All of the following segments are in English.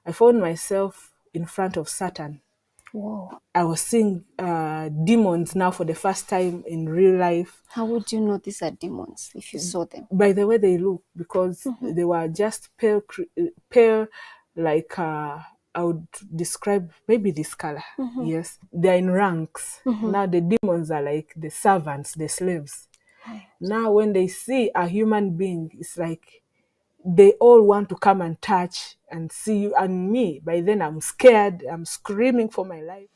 I found myself in front of Saturn. Whoa. I was seeing demons now for the first time in real life. How would you know these are demons if you saw them? By the way they look, because they were just pale, like I would describe maybe this color. Yes, they're in ranks. Now the demons are like the servants, the slaves. Now when they see a human being, it's like they all want to come and touch and see you and me. By then I'm scared, I'm screaming for my life.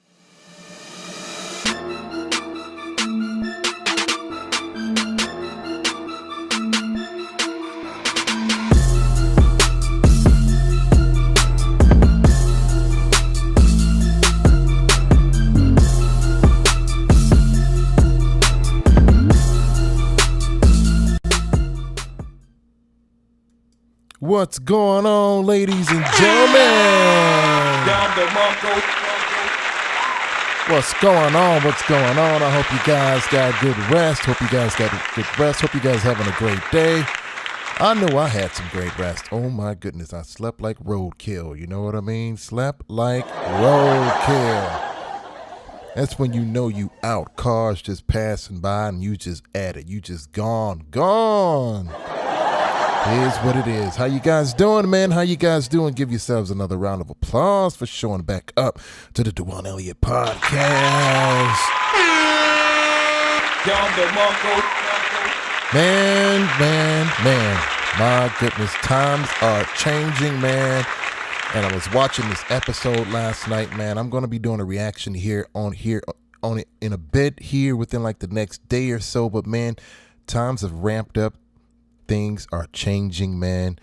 What's going on, ladies and gentlemen? What's going on? What's going on? I hope you guys got good rest. Hope you guys having a great day. I know I had some great rest. Oh my goodness, I slept like roadkill. You know what I mean? Slept like roadkill. That's when you know you out. Cars just passing by and you just at it. You just gone. Here's what it is. How you guys doing, man? How you guys doing? Give yourselves another round of applause for showing back up to the DuJuan Elliott Podcast. Man. My goodness, times are changing, man. And I was watching this episode last night, man. I'm going to be doing a reaction on it in a bit here within like the next day or so. But, man, times have ramped up. Things are changing, man.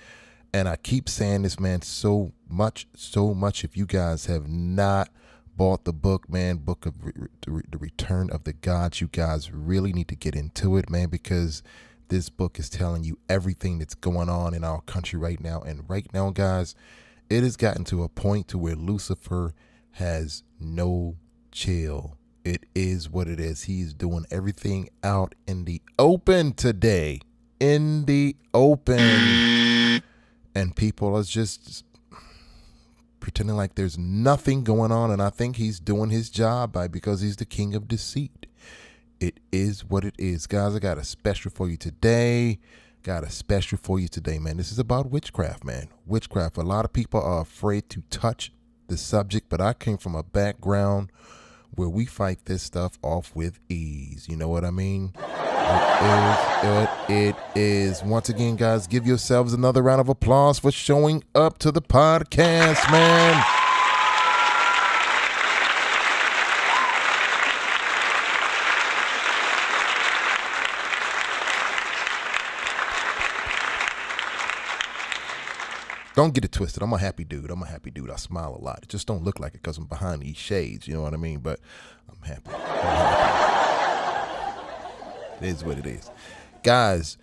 And I keep saying this, man, so much. If you guys have not bought the book, man, Book of the Return of the Gods, you guys really need to get into it, man, because this book is telling you everything that's going on in our country right now. And right now, guys, it has gotten to a point to where Lucifer has no chill. It is what it is. He's doing everything out in the open today. In the open, and people are just pretending like there's nothing going on, and I think he's doing his job because he's the king of deceit. It is what it is, guys. I got a special for you today. Man. This is about witchcraft, man. Witchcraft. A lot of people are afraid to touch the subject, but I came from a background where we fight this stuff off with ease. You know what I mean? It is. Once again, guys, give yourselves another round of applause for showing up to the podcast, man. Don't get it twisted. I'm a happy dude. I smile a lot. It just don't look like it because I'm behind these shades. You know what I mean? But I'm happy. It is what it is. Guys,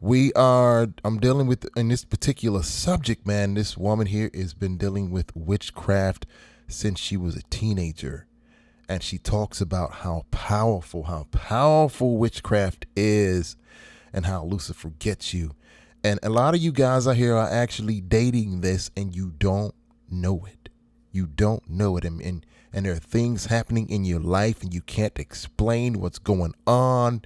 I'm dealing with, in this particular subject, man, this woman here has been dealing with witchcraft since she was a teenager. And she talks about how powerful witchcraft is and how Lucifer gets you. And a lot of you guys out here are actually dating this and you don't know it. And there are things happening in your life and you can't explain what's going on.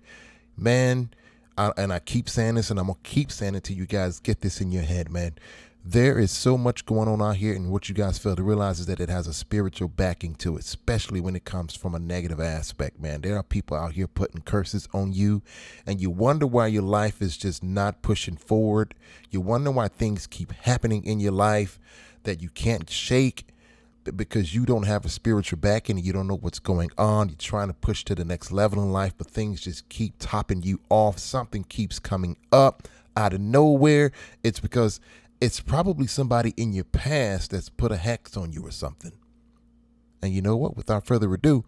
Man, I keep saying this and I'm going to keep saying it till you guys get this in your head, man. There is so much going on out here, and what you guys fail to realize is that it has a spiritual backing to it, especially when it comes from a negative aspect, man. There are people out here putting curses on you, and you wonder why your life is just not pushing forward. You wonder why things keep happening in your life that you can't shake, because you don't have a spiritual backing and you don't know what's going on. You're trying to push to the next level in life, but things just keep topping you off. Something keeps coming up out of nowhere. It's because it's probably somebody in your past that's put a hex on you or something. And you know what? Without further ado,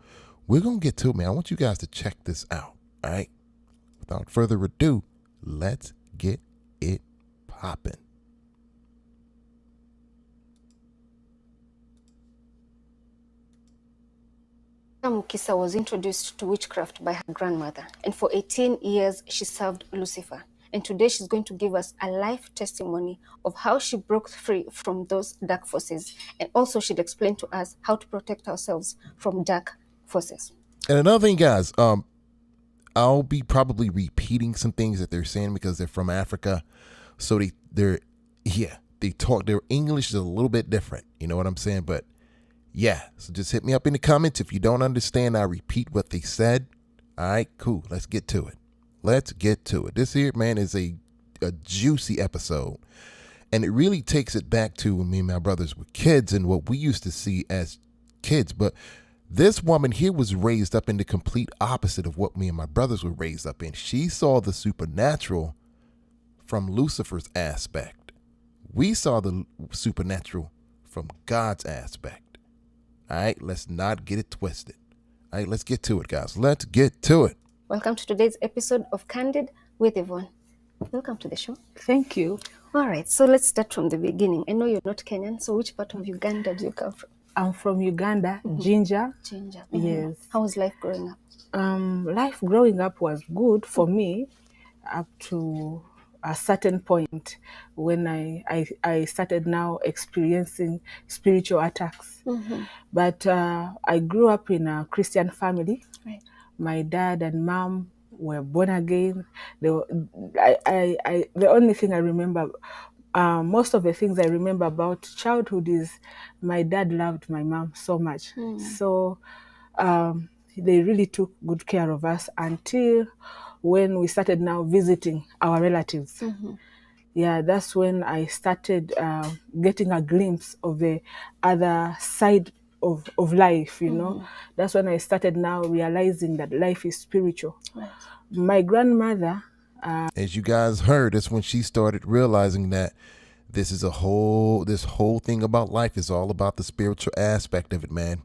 we're going to get to it, man. I want you guys to check this out, all right? Without further ado, let's get it popping. Mukisa was introduced to witchcraft by her grandmother, and for 18 years she served Lucifer. And today she's going to give us a life testimony of how she broke free from those dark forces. And also she'd explain to us how to protect ourselves from dark forces. And another thing, guys, I'll be probably repeating some things that they're saying because they're from Africa. So they talk, their English is a little bit different. You know what I'm saying? But yeah, so just hit me up in the comments. If you don't understand, I repeat what they said. All right, cool. Let's get to it. This here, man, is a juicy episode. And it really takes it back to when me and my brothers were kids and what we used to see as kids. But this woman here was raised up in the complete opposite of what me and my brothers were raised up in. She saw the supernatural from Lucifer's aspect. We saw the supernatural from God's aspect. All right, let's not get it twisted. All right, let's get to it, guys. Let's get to it. Welcome to today's episode of Candid with Yvonne. Welcome to the show. Thank you. All right, so let's start from the beginning. I know you're not Kenyan, so which part of Uganda do you come from? I'm from Uganda, Ginger. Ginger. Yes. How was life growing up? Life growing up was good for me up to a certain point when I started now experiencing spiritual attacks. But I grew up in a Christian family. Right. My dad and mom were born again. The only thing I remember, most of the things I remember about childhood is my dad loved my mom so much. So they really took good care of us until when we started now visiting our relatives. Yeah, that's when I started getting a glimpse of the other side of life, you know. That's when I started now realizing that life is spiritual. Right. My grandmother... As you guys heard, that's when she started realizing that this whole thing about life is all about the spiritual aspect of it, man.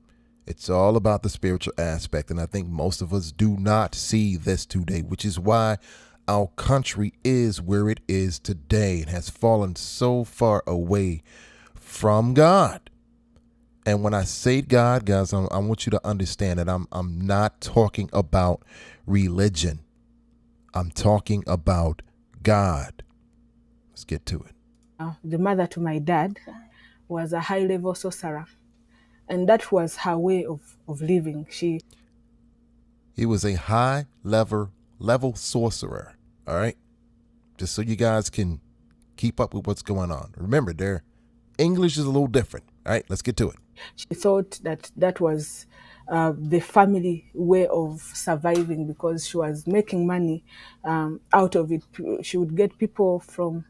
It's all about the spiritual aspect. And I think most of us do not see this today, which is why our country is where it is today. It has fallen so far away from God. And when I say God, guys, I want you to understand that I'm not talking about religion. I'm talking about God. Let's get to it. The mother to my dad was a high-level sorcerer. And that was her way of living. He was a high-level sorcerer, all right? Just so you guys can keep up with what's going on. Remember, their English is a little different, all right? Let's get to it. She thought that was the family way of surviving because she was making money out of it. She would get people from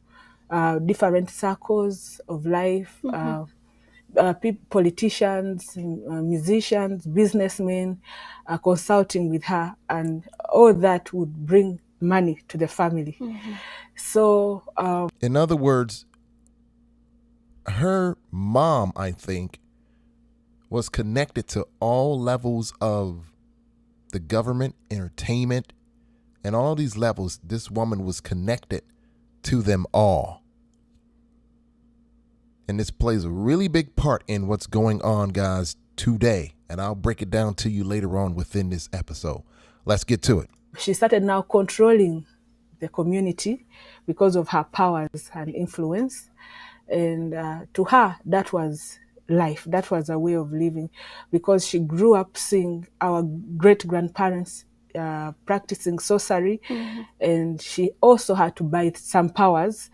different circles of life, politicians, musicians, businessmen, consulting with her, and all that would bring money to the family. So, in other words, her mom, I think, was connected to all levels of the government, entertainment, and all these levels. This woman was connected to them all. And this plays a really big part in what's going on, guys, today. And I'll break it down to you later on within this episode. Let's get to it. She started now controlling the community because of her powers and influence. And to her, that was life. That was a way of living because she grew up seeing our great-grandparents practicing sorcery. And she also had to buy some powers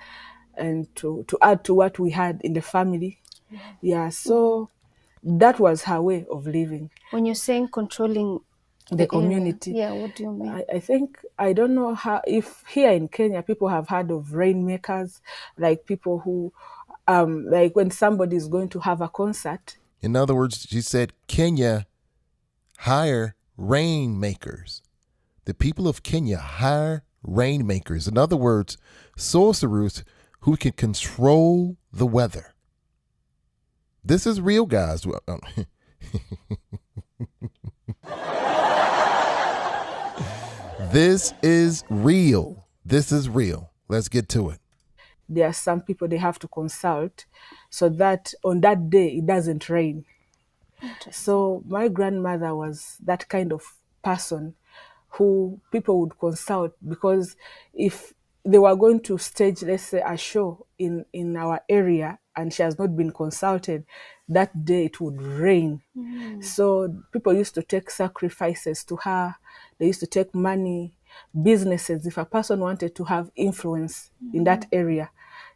and to add to what we had in the family. Yeah, so that was her way of living. When you're saying controlling the community. Area, what do you mean? I think, I don't know how, if here in Kenya, people have heard of rainmakers, like people who, like when somebody is going to have a concert. In other words, she said, Kenya hire rainmakers. The people of Kenya hire rainmakers. In other words, sorcerers who can control the weather. This is real, guys. This is real. This is real. Let's get to it. There are some people they have to consult so that on that day it doesn't rain. So my grandmother was that kind of person who people would consult, because if they were going to stage, let's say, a show in our area, and she has not been consulted, that day it would rain. So people used to take sacrifices to her. They used to take money, businesses. If a person wanted to have influence in that area,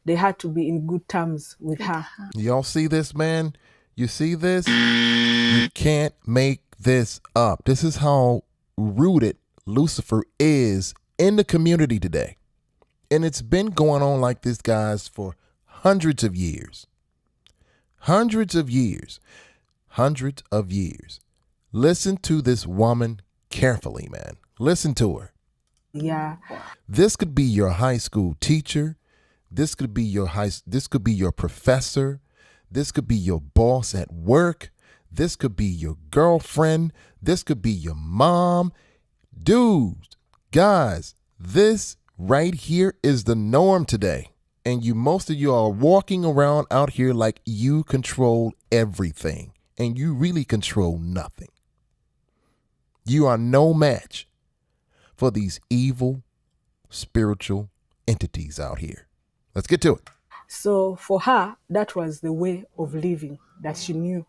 they had to be in good terms with her. Y'all see this, man? You see this? You can't make this up. This is how rooted Lucifer is in the community today. And it's been going on like this, guys, for hundreds of years. Hundreds of years. Hundreds of years. Listen to this woman carefully, man. Listen to her. Yeah. This could be your high school teacher. This could be your professor. This could be your boss at work. This could be your girlfriend. This could be your mom. Dudes, guys, this right here is the norm today. And most of you are walking around out here like you control everything. And you really control nothing. You are no match for these evil spiritual entities out here. Let's get to it. So for her, that was the way of living that she knew.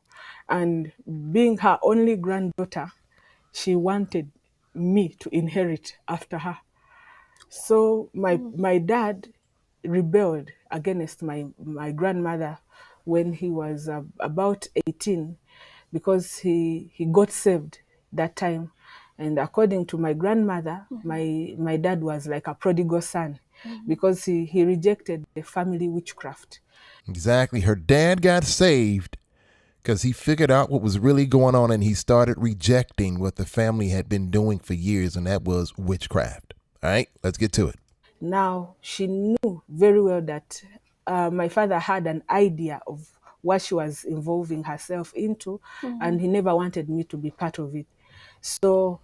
And being her only granddaughter, she wanted me to inherit after her. So my dad rebelled against my grandmother when he was about 18, because he got saved that time. And according to my grandmother, my dad was like a prodigal son, because he rejected the family witchcraft. Exactly. Her dad got saved because he figured out what was really going on, and he started rejecting what the family had been doing for years, and that was witchcraft. All right, let's get to it. Now, she knew very well that my father had an idea of what she was involving herself into, and he never wanted me to be part of it. So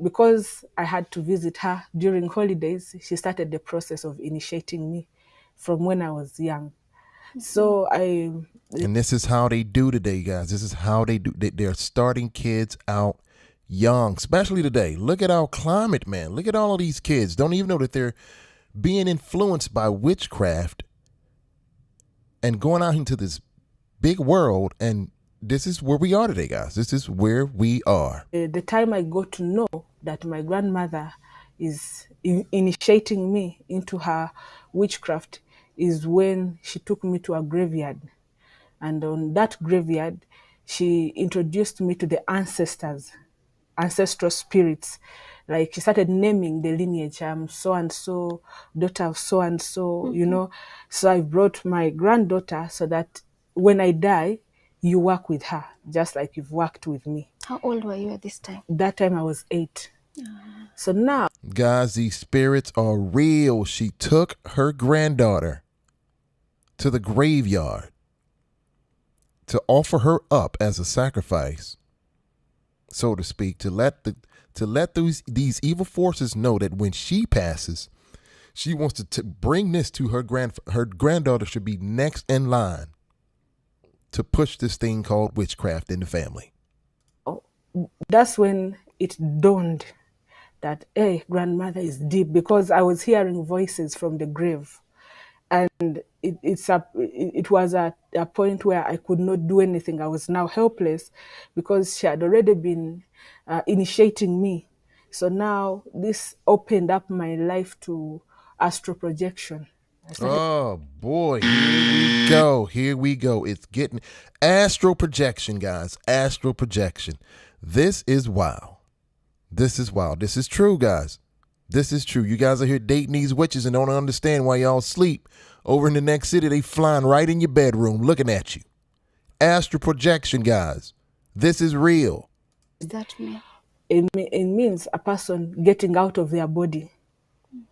because I had to visit her during holidays, she started the process of initiating me from when I was young. So and this is how they do today, guys. This is how they do. They're starting kids out young, especially today. Look at our climate, man. Look at all of these kids. Don't even know that they're being influenced by witchcraft and going out into this big world. And this is where we are today, guys. This is where we are. The time I got to know that my grandmother is initiating me into her witchcraft is when she took me to a graveyard. And on that graveyard, she introduced me to the ancestral spirits. Like, she started naming the lineage. I'm so-and-so, daughter of so-and-so, you know. So I brought my granddaughter so that when I die, you work with her, just like you've worked with me. How old were you at this time? That time I was 8. So now, guys, these spirits are real. She took her granddaughter to the graveyard to offer her up as a sacrifice, so to speak, to let these evil forces know that when she passes, she wants to bring this to her granddaughter should be next in line to push this thing called witchcraft in the family. that's when it dawned that, hey, grandmother is deep, because I was hearing voices from the grave. And it was at a point where I could not do anything. I was now helpless because she had already been initiating me. So now this opened up my life to astral projection. Oh boy, here we go. Here we go. It's getting astral projection, guys. Astral projection. This is wild. This is wild. This is true, guys. This is true. You guys are here dating these witches and don't understand why y'all sleep. Over in the next city, they flying right in your bedroom looking at you. Astral projection, guys. This is real. What does that mean? It means a person getting out of their body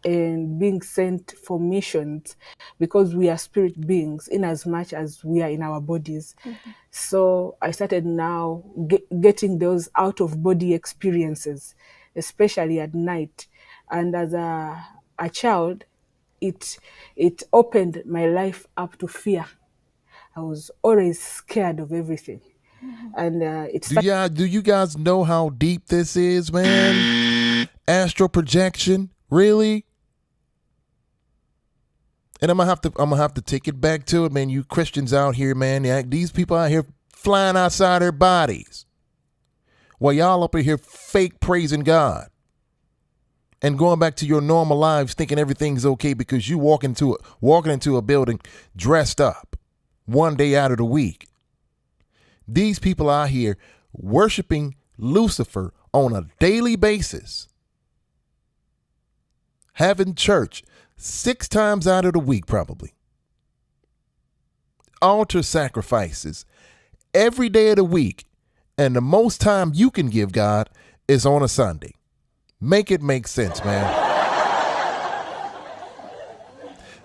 and being sent for missions, because we are spirit beings in as much as we are in our bodies. So I started now getting those out of body experiences, especially at night. And as a child, it opened my life up to fear. I was always scared of everything. And do you guys know how deep this is, man? Astral projection? Really? And I'm gonna have to take it back to it, man. You Christians out here, man. These people out here flying outside their bodies. While y'all up in here fake praising God. And going back to your normal lives thinking everything's okay because you walking into a building dressed up one day out of the week. These people out here worshiping Lucifer on a daily basis. Having church 6 times out of the week, probably. Altar sacrifices every day of the week. And the most time you can give God is on a Sunday. Make it make sense, man.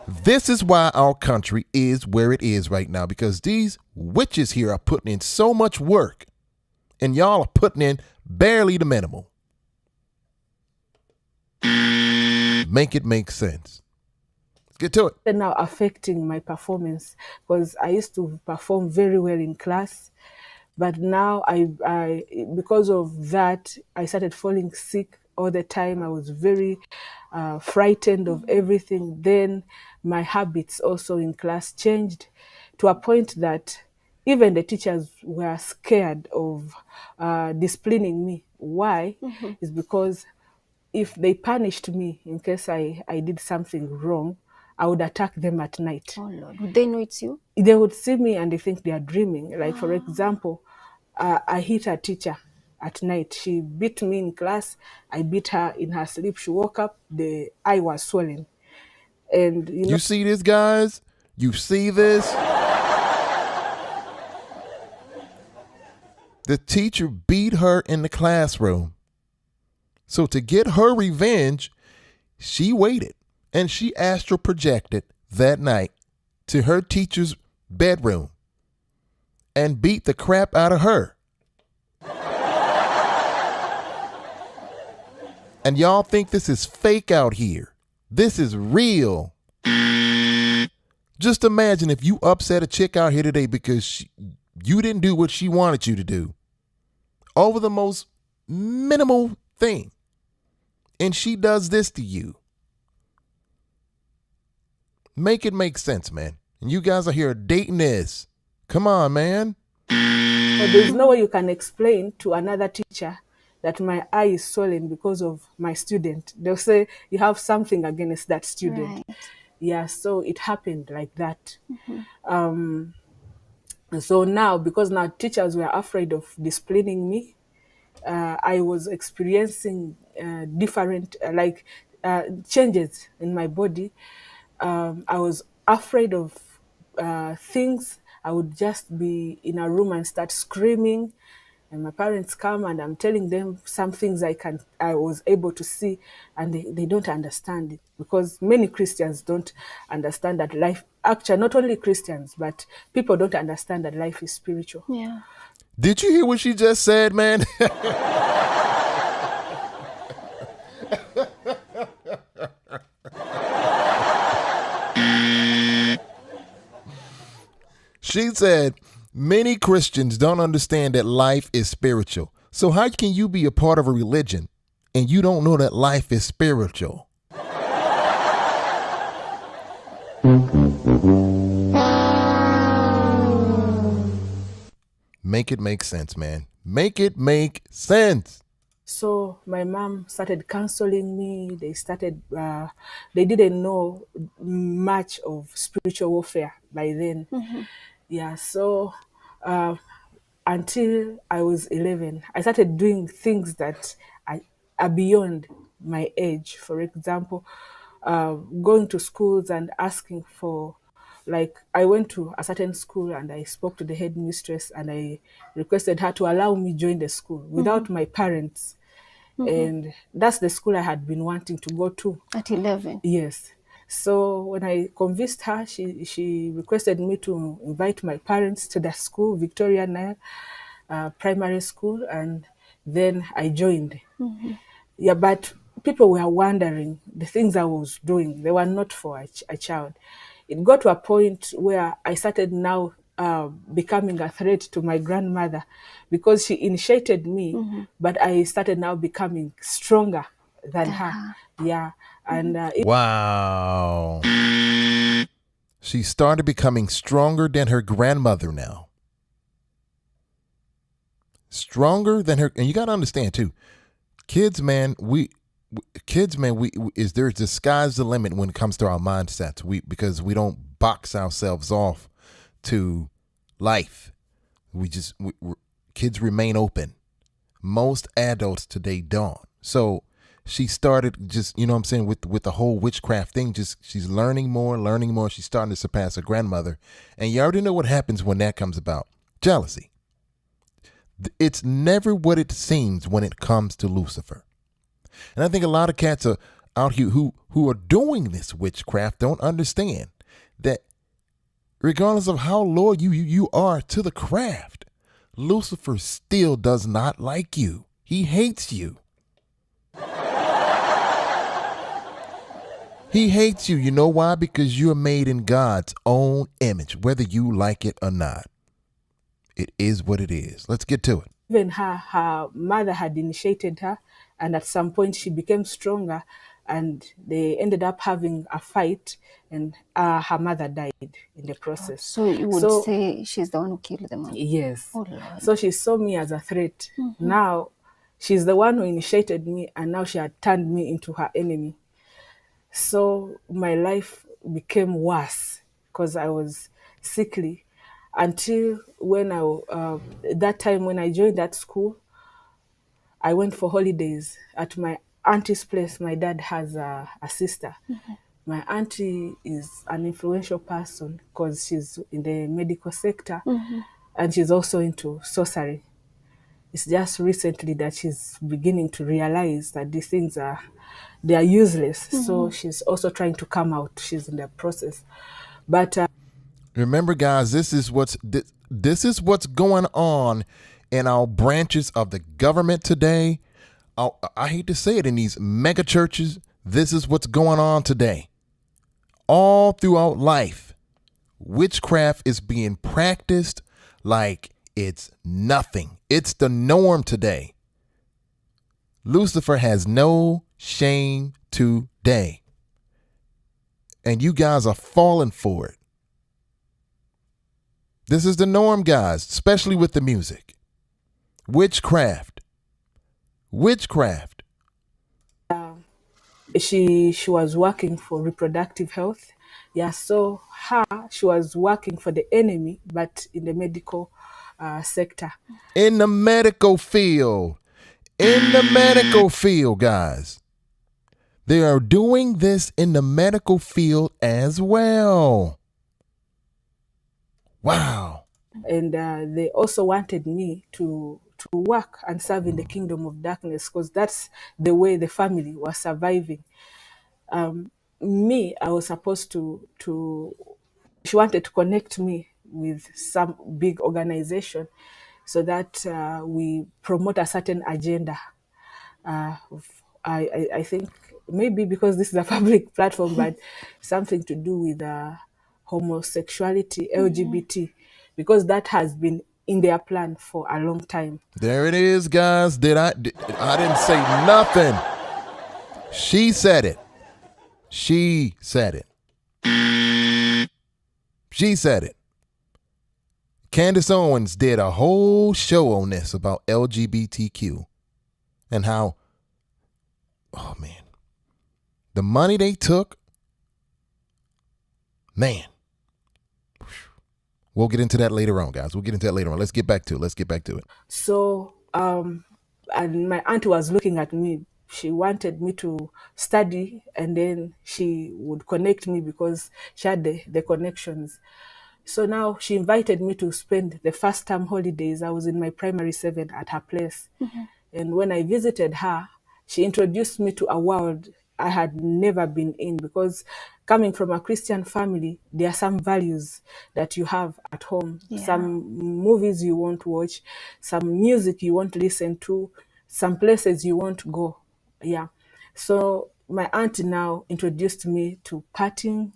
This is why our country is where it is right now, because these witches here are putting in so much work and y'all are putting in barely the minimal. Make it make sense. Let's get to it. They're now affecting my performance because I used to perform very well in class. But now I because of that, I started falling sick all the time. I was very frightened of everything. Then my habits also in class changed to a point that even the teachers were scared of disciplining me. Why? Is because if they punished me in case I did something wrong, I would attack them at night. Oh Lord, would they know it's you? They would see me and they think they are dreaming. Like, for example, I hit a teacher at night. She beat me in class. I beat her in her sleep. She woke up, the eye was swollen. And you see this, guys? You see this? The teacher beat her in the classroom. So to get her revenge, she waited and she astral projected that night to her teacher's bedroom and beat the crap out of her. And y'all think this is fake out here. This is real. Just imagine if you upset a chick out here today because you didn't do what she wanted you to do over the most minimal thing. And she does this to you. Make it make sense, man. And you guys are here dating this. Come on, man. But there's no way you can explain to another teacher that my eye is swollen because of my student. They'll say you have something against that student. Right. Yeah, so it happened like that. So now, because now teachers were afraid of disciplining me, I was experiencing different changes in my body. I was afraid of things. I would just be in a room and start screaming, and my parents come and I'm telling them some things I was able to see, and they don't understand it, because many Christians don't understand that life. Actually, not only Christians, but people don't understand that life is spiritual. Yeah. Did you hear what she just said, man? She said, many Christians don't understand that life is spiritual. So how can you be a part of a religion and you don't know that life is spiritual? Make it make sense, man. Make it make sense. So my mom started counseling me. They didn't know much of spiritual warfare by then. Yeah, so until I was 11, I started doing things that are beyond my age. For example, going to schools and asking for, like, I went to a certain school and I spoke to the headmistress and I requested her to allow me join the school without my parents. And that's the school I had been wanting to go to. At 11? Yes. So when I convinced her, she requested me to invite my parents to the school, Victoria Nile Primary School, and then I joined. Yeah, but people were wondering the things I was doing. They were not for a child. It got to a point where I started now becoming a threat to my grandmother, because she initiated me, but I started now becoming stronger than her. Yeah. And Wow. She started becoming stronger than her grandmother now. Stronger than her. And you got to understand too, kids, man, there's the sky's the limit when it comes to our mindsets. Because we don't box ourselves off to life. Kids remain open. Most adults today don't. So she started just, you know what I'm saying, with the whole witchcraft thing, just she's learning more. She's starting to surpass her grandmother. And you already know what happens when that comes about. Jealousy. It's never what it seems when it comes to Lucifer. And I think a lot of cats are out here who are doing this witchcraft don't understand that regardless of how loyal you are to the craft, Lucifer still does not like you. He hates you. He hates you. You know why? Because you're made in God's own image, whether you like it or not. It is what it is. Let's get to it. Even her mother had initiated her, and at some point she became stronger, and they ended up having a fight, and her mother died in the process. So you would say she's the one who killed the mom? Yes. Oh, Lord. So she saw me as a threat. Now she's the one who initiated me, and now she had turned me into her enemy. So my life became worse because I was sickly until when that time when I joined that school, I went for holidays at my auntie's place. My dad has a sister. My auntie is an influential person because she's in the medical sector and she's also into sorcery. It's just recently that she's beginning to realize that these things they are useless. So she's also trying to come out. She's in the process. But remember, guys, this is what's going on in our branches of the government today. I hate to say it, in these mega churches, this is what's going on today. All throughout life, witchcraft is being practiced like it's nothing. It's the norm today. Lucifer has no shame today. And you guys are falling for it. This is the norm, guys, especially with the music. Witchcraft. she was working for reproductive health. Yeah, so she was working for the enemy, but in the medical sector. In the medical field. Guys. They are doing this in the medical field as well. Wow. And they also wanted me to work and serve in the kingdom of darkness because that's the way the family was surviving. I was supposed to she wanted to connect me with some big organization so that we promote a certain agenda. I think maybe because this is a public platform, but something to do with homosexuality, LGBT, because that has been in their plan for a long time. There it is, guys. I didn't say nothing. She said it. She said it. Candace Owens did a whole show on this about LGBTQ and how, oh man, the money they took, man. We'll get into that later on, guys. Let's get back to it. So, and my aunt was looking at me. She wanted me to study, and then she would connect me because she had the connections. So now she invited me to spend the first term holidays. I was in my primary 7 at her place. And when I visited her, she introduced me to a world I had never been in, because coming from a Christian family, there are some values that you have at home, some movies you want to watch, some music you want to listen to, some places you want to go. Yeah. So my aunt now introduced me to partying.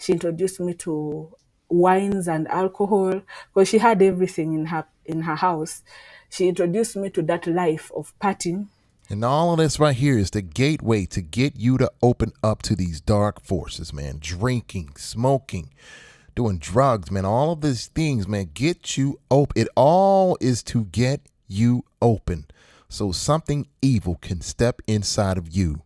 She introduced me to wines and alcohol because she had everything in her house. She introduced me to that life of partying. And all of this right here is the gateway to get you to open up to these dark forces, man. Drinking, smoking, doing drugs, man. All of these things, man, get you open. It all is to get you open so something evil can step inside of you.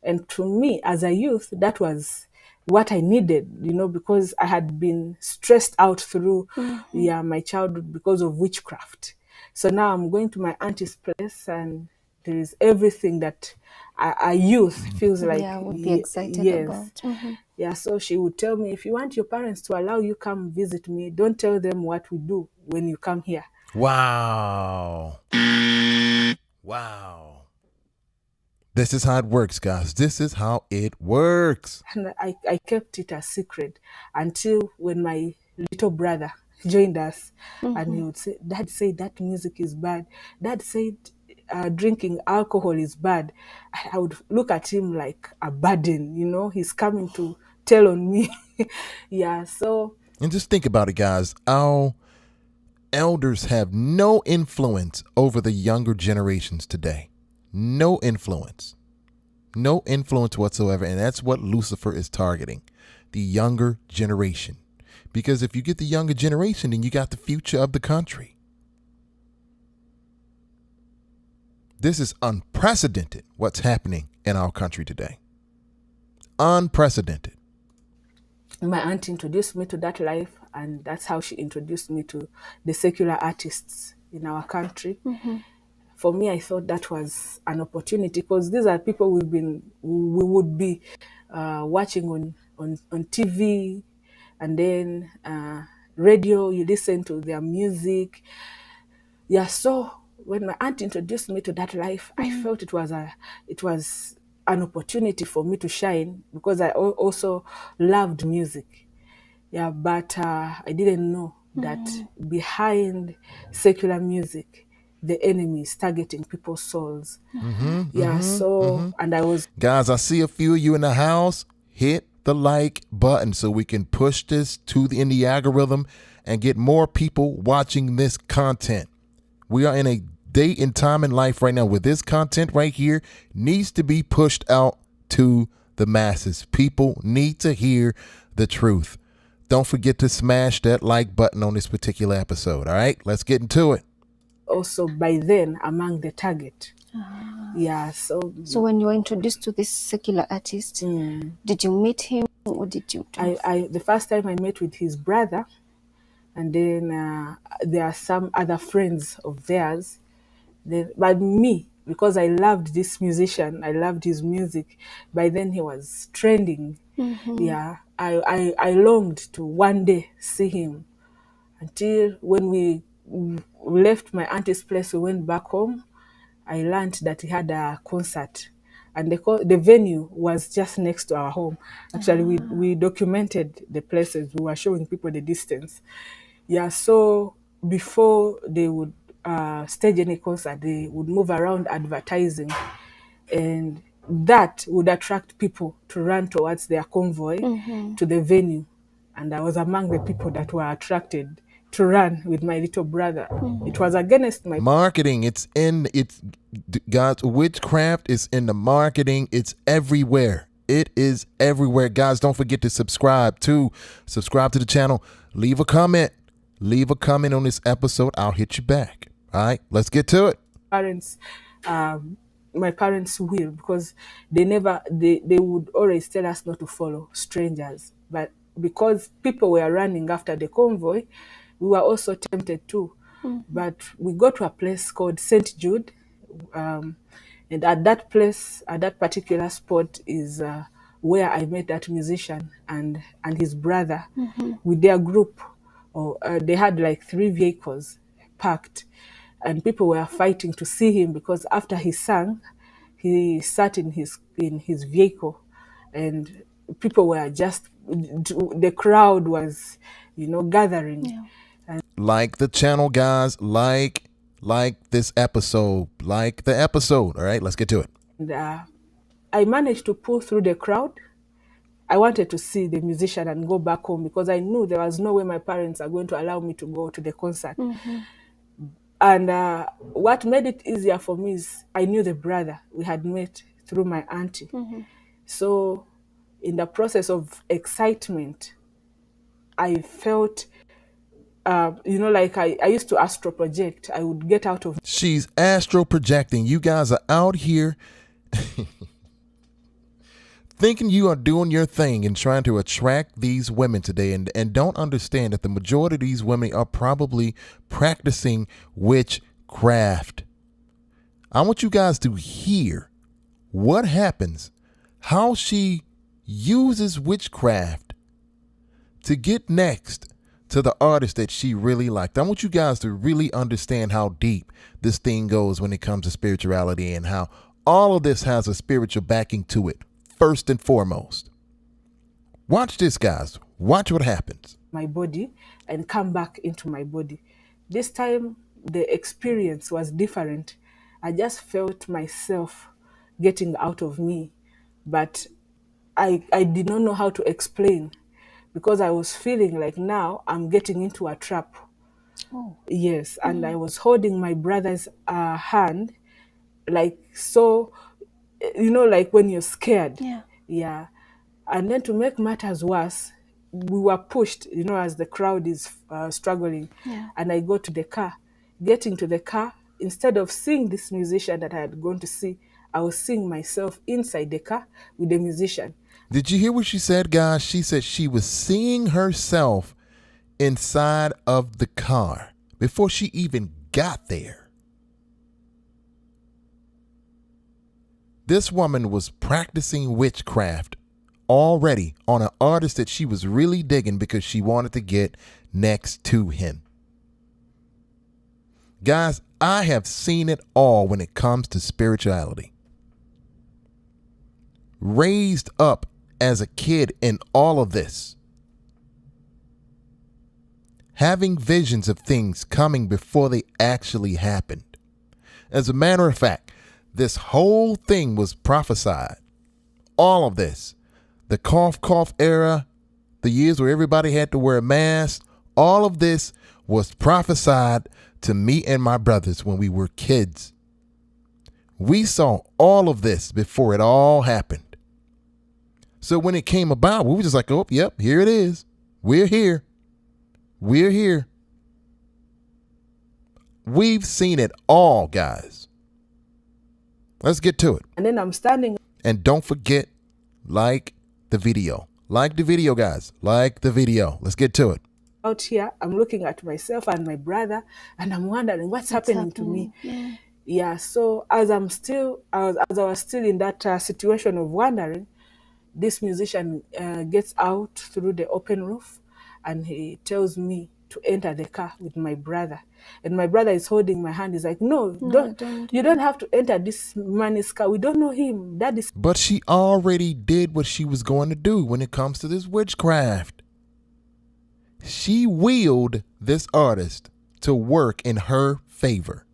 And to me, as a youth, that was what I needed, because I had been stressed out through my childhood because of witchcraft. So now I'm going to my auntie's place, and there is everything that a youth feels like. Yeah, would be excited about. Yeah, so she would tell me, if you want your parents to allow you come visit me, don't tell them what we do when you come here. Wow. Wow. This is how it works, guys. This is how it works. And I kept it a secret until when my little brother joined us, and he would say, Dad said that music is bad. Dad said drinking alcohol is bad. I would look at him like a burden, he's coming to tell on me. Yeah, so. And just think about it, guys. Our elders have no influence over the younger generations today. No influence. No influence whatsoever. And that's what Lucifer is targeting. The younger generation. Because if you get the younger generation, then you got the future of the country. This is unprecedented what's happening in our country today. Unprecedented. My aunt introduced me to that life, and that's how she introduced me to the secular artists in our country. For me, I thought that was an opportunity, because these are people we would be watching on TV, and then radio. You listen to their music. Yeah, so when my aunt introduced me to that life, I felt it was an opportunity for me to shine, because I also loved music. Yeah, but I didn't know that behind secular music, the enemy is targeting people's souls. And I was... Guys, I see a few of you in the house. Hit the like button so we can push this in the algorithm and get more people watching this content. We are in a date and time in life right now where this content right here needs to be pushed out to the masses. People need to hear the truth. Don't forget to smash that like button on this particular episode. All right, let's get into it. Also, by then, among the target. Yeah, so when you were introduced to this secular artist, did you meet him, or did you? The first time I met with his brother, and then there are some other friends of theirs. But me, because I loved this musician, I loved his music. By then he was trending. Yeah, I longed to one day see him, until when we left my auntie's place, we went back home. I learned that he had a concert, and the venue was just next to our home. Actually, we documented the places. We were showing people the distance. Yeah, so before they would stage any concert, they would move around advertising, and that would attract people to run towards their convoy to the venue. And I was among the people that were attracted to run with my little brother. It was against my marketing. Guys, witchcraft is in the marketing. It's everywhere. It is everywhere. Guys, don't forget to subscribe to the channel. Leave a comment. Leave a comment on this episode. I'll hit you back. All right, let's get to it. My parents will, because they would always tell us not to follow strangers. But because people were running after the convoy, we were also tempted too. But we got to a place called St. Jude. And at that place, at that particular spot is where I met that musician and his brother with their group. They had like 3 vehicles parked, and people were fighting to see him, because after he sang, he sat in his vehicle, and people were the crowd was, gathering. Yeah. And like the channel, guys, like this episode, like the episode. All right, let's get to it. And, I managed to pull through the crowd. I wanted to see the musician and go back home, because I knew there was no way my parents are going to allow me to go to the concert. And what made it easier for me is I knew the brother. We had met through my auntie. So in the process of excitement, I felt, like I used to astral project. I would get out of. She's astral projecting. You guys are out here thinking you are doing your thing and trying to attract these women today, and don't understand that the majority of these women are probably practicing witchcraft. I want you guys to hear what happens, how she uses witchcraft to get next to the artist that she really liked. I want you guys to really understand how deep this thing goes when it comes to spirituality, and how all of this has a spiritual backing to it, first and foremost. Watch this, guys. Watch what happens. My body and come back into my body. This time, the experience was different. I just felt myself getting out of me, but I did not know how to explain, because I was feeling like now I'm getting into a trap. Oh. Yes, and I was holding my brother's hand, like, so, like when you're scared. Yeah. Yeah. And then to make matters worse, we were pushed, as the crowd is struggling. Yeah. And I go to the car. Getting to the car, instead of seeing this musician that I had gone to see, I was seeing myself inside the car with the musician. Did you hear what she said, guys? She said she was seeing herself inside of the car before she even got there. This woman was practicing witchcraft already on an artist that she was really digging because she wanted to get next to him. Guys, I have seen it all when it comes to spirituality. Raised up as a kid in all of this. Having visions of things coming before they actually happened. As a matter of fact, this whole thing was prophesied. All of this. The cough era, the years where everybody had to wear a mask, all of this was prophesied to me and my brothers when we were kids. We saw all of this before it all happened. So when it came about, we were just like, oh, yep, here it is. We're here. We're here. We've seen it all, guys. Let's get to it. And then I'm standing. And don't forget, like the video. Like the video, guys. Like the video. Let's get to it. Out here, I'm looking at myself and my brother, and I'm wondering what's happening to me. Yeah. So as I was still in that situation of wondering, this musician gets out through the open roof, and he tells me to enter the car with my brother. And my brother is holding my hand. He's like, no, don't. You don't have to enter this man's car. We don't know him. That is. But she already did what she was going to do when it comes to this witchcraft. She willed this artist to work in her favor.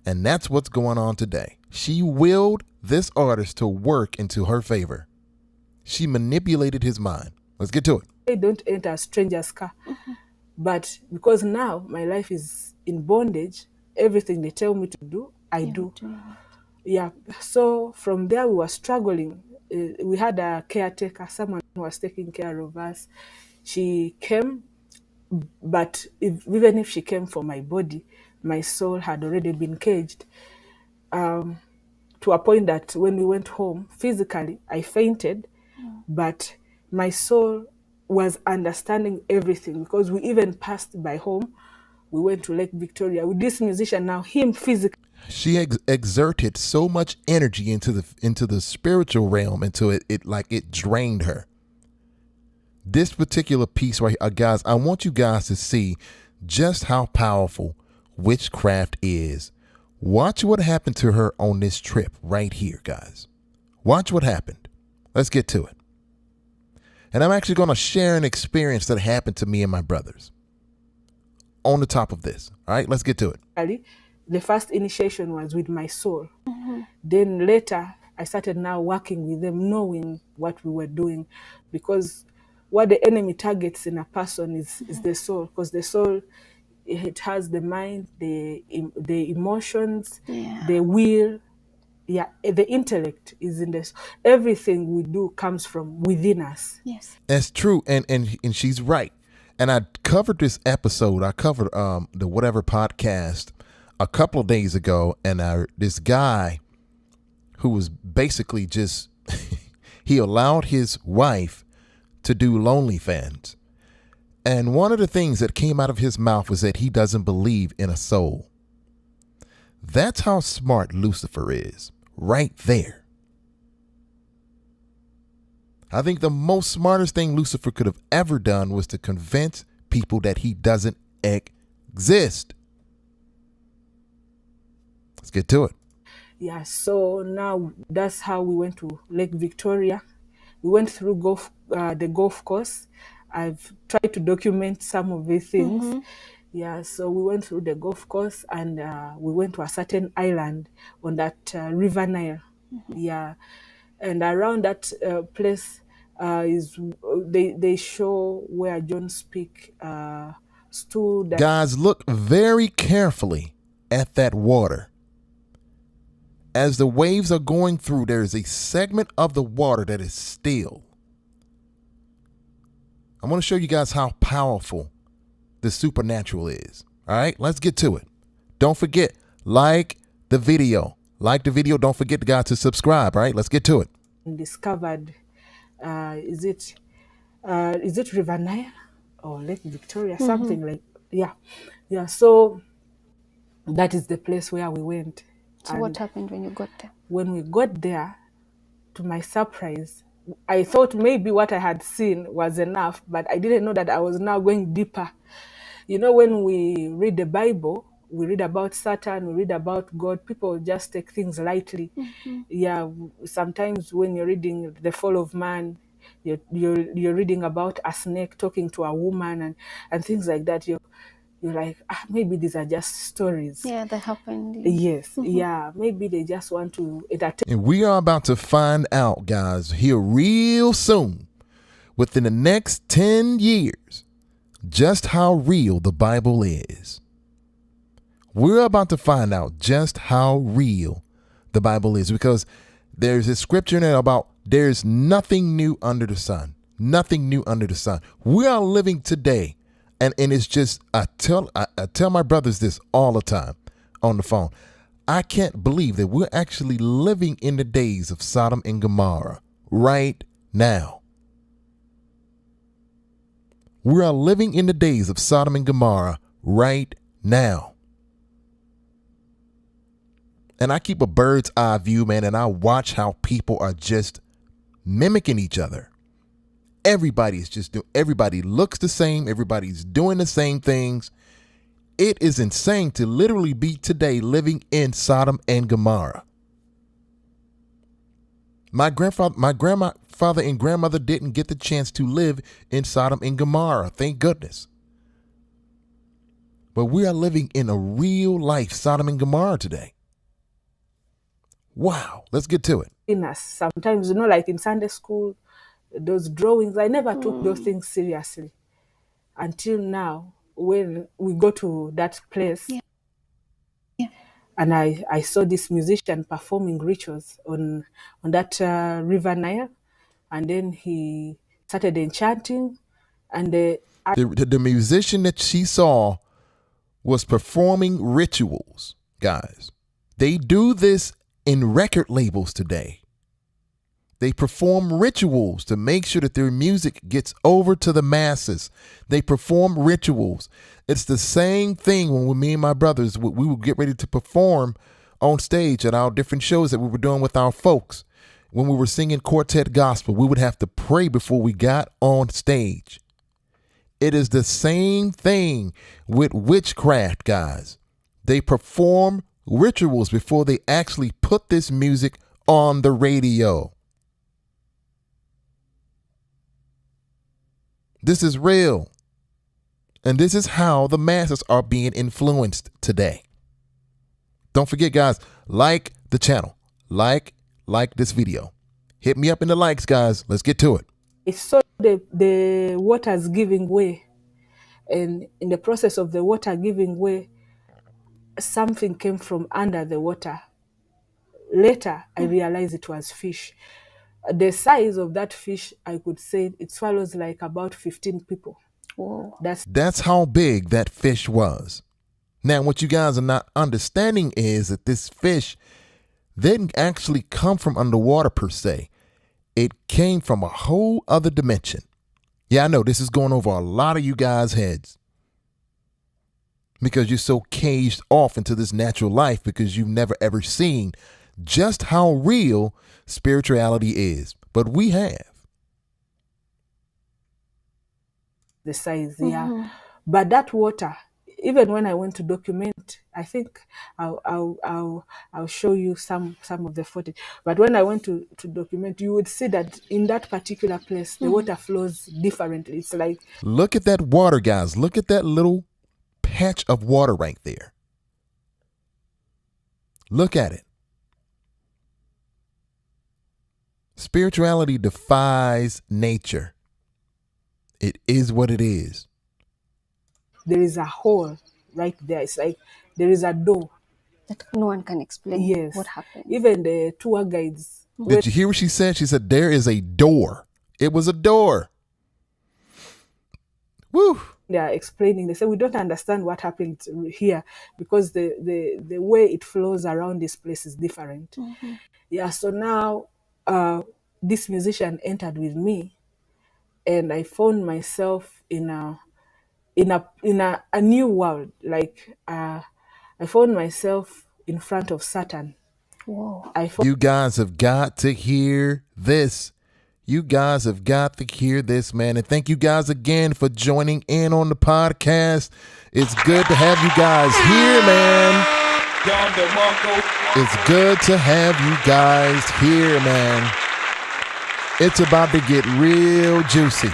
And that's what's going on today. She willed this artist to work into her favor. She manipulated his mind. Let's get to it. They don't enter a stranger's car. But because now my life is in bondage, everything they tell me to do, I do. Yeah. So from there we were struggling. We had a caretaker, someone who was taking care of us. She came, but even if she came for my body, my soul had already been caged. To a point that when we went home, physically, I fainted, but my soul was understanding everything, because we even passed by home. We went to Lake Victoria with this musician, now him physically. She exerted so much energy into the spiritual realm, into it like it drained her. This particular piece right here, guys, I want you guys to see just how powerful witchcraft is. Watch what happened to her on this trip right here, guys. Watch what happened. Let's get to it. And I'm actually going to share an experience that happened to me and my brothers on the top of this. All right, let's get to it. The first initiation was with my soul. Then later, I started now working with them, knowing what we were doing, because what the enemy targets in a person is the soul, because the soul it has the mind, the emotions, Yeah. the will. Yeah, the intellect is in this. Everything we do comes from within us. Yes. That's true, and she's right. And I covered this episode. I covered the Whatever podcast a couple of days ago, and this guy who was basically just he allowed his wife to do LonelyFans, and one of the things that came out of his mouth was that he doesn't believe in a soul. That's how smart Lucifer is, right there. I think the most smartest thing Lucifer could have ever done was to convince people that he doesn't exist. Let's get to it. Yeah, so now that's how we went to Lake Victoria. We went through the golf course. I've tried to document some of these things. Yeah, so we went through the golf course, and we went to a certain island on that River Nile. Yeah, and around that place is they show where John Speak stood. Guys, look very carefully at that water. As the waves are going through, there is a segment of the water that is still. I want to show you guys how powerful the supernatural is. All right, let's get to it. Don't forget, like the video. Like the video. Don't forget, guys, to subscribe. All right, let's get to it. Discovered, is it River Nile or Lake Victoria? Something like, yeah. So that is the place where we went. So what happened when you got there? When we got there, to my surprise, I thought maybe what I had seen was enough, but I didn't know that I was now going deeper. You know, when we read the Bible, we read about Satan, we read about God, people just take things lightly. Yeah, sometimes when you're reading the fall of man, you're reading about a snake talking to a woman and things like that. You're like, maybe these are just stories. Yeah, that happened. Yes, yeah, maybe they just want to entertain. And we are about to find out, guys, here real soon, within the next 10 years, just how real the Bible is. We're about to find out just how real the Bible is, because there's a scripture in there about there's nothing new under the sun. Nothing new under the sun. We are living today. And it's just, I tell my brothers this all the time on the phone. I can't believe that we're actually living in the days of Sodom and Gomorrah right now. We are living in the days of Sodom and Gomorrah right now. And I keep a bird's eye view, man, and I watch how people are just mimicking each other. Everybody looks the same. Everybody's doing the same things. It is insane to literally be today living in Sodom and Gomorrah. My grandfather and grandmother didn't get the chance to live in Sodom and Gomorrah. Thank goodness. But we are living in a real life Sodom and Gomorrah today. Wow. Let's get to it. In us, sometimes, like in Sunday school, those drawings, I never took those things seriously until now when we go to that place. And I saw this musician performing rituals on that River Nile, and then he started enchanting, and the musician that she saw was performing rituals, guys. They do this in record labels today. They perform rituals to make sure that their music gets over to the masses. They perform rituals. It's the same thing when me and my brothers, we would get ready to perform on stage at our different shows that we were doing with our folks. When we were singing quartet gospel, we would have to pray before we got on stage. It is the same thing with witchcraft, guys. They perform rituals before they actually put this music on the radio. This is real. And this is how the masses are being influenced today. Don't forget, guys, like the channel. Like this video. Hit me up in the likes, guys. Let's get to it. I saw the waters giving way. And in the process of the water giving way, something came from under the water. Later, I realized it was fish. The size of that fish, I could say it swallows like about 15 people. Whoa. That's how big that fish was. Now, what you guys are not understanding is that this fish didn't actually come from underwater per se. It came from a whole other dimension. Yeah, I know this is going over a lot of you guys' heads because you're so caged off into this natural life because you've never ever seen just how real spirituality is. But we have. The size, yeah. But that water, even when I went to document, I think I'll show you some of the footage. But when I went to document, you would see that in that particular place, the water flows differently. It's like, look at that water, guys. Look at that little patch of water right there. Look at it. Spirituality defies nature. It is what it is. there is a hole right there. It's like there is a door. That no one can explain Yes. what happened. Even the tour guides. Did you hear what she said? She said, there is a door. It was a door. Woo. They are explaining, they say we don't understand what happened here because the way it flows around this place is different. Yeah, so now this musician entered with me, and I found myself in a new world. Like I found myself in front of Saturn. Whoa. You guys have got to hear this. You guys have got to hear this, man. And thank you guys again for joining in on the podcast. It's good to have you guys here, man. It's good to have you guys here, man. It's about to get real juicy.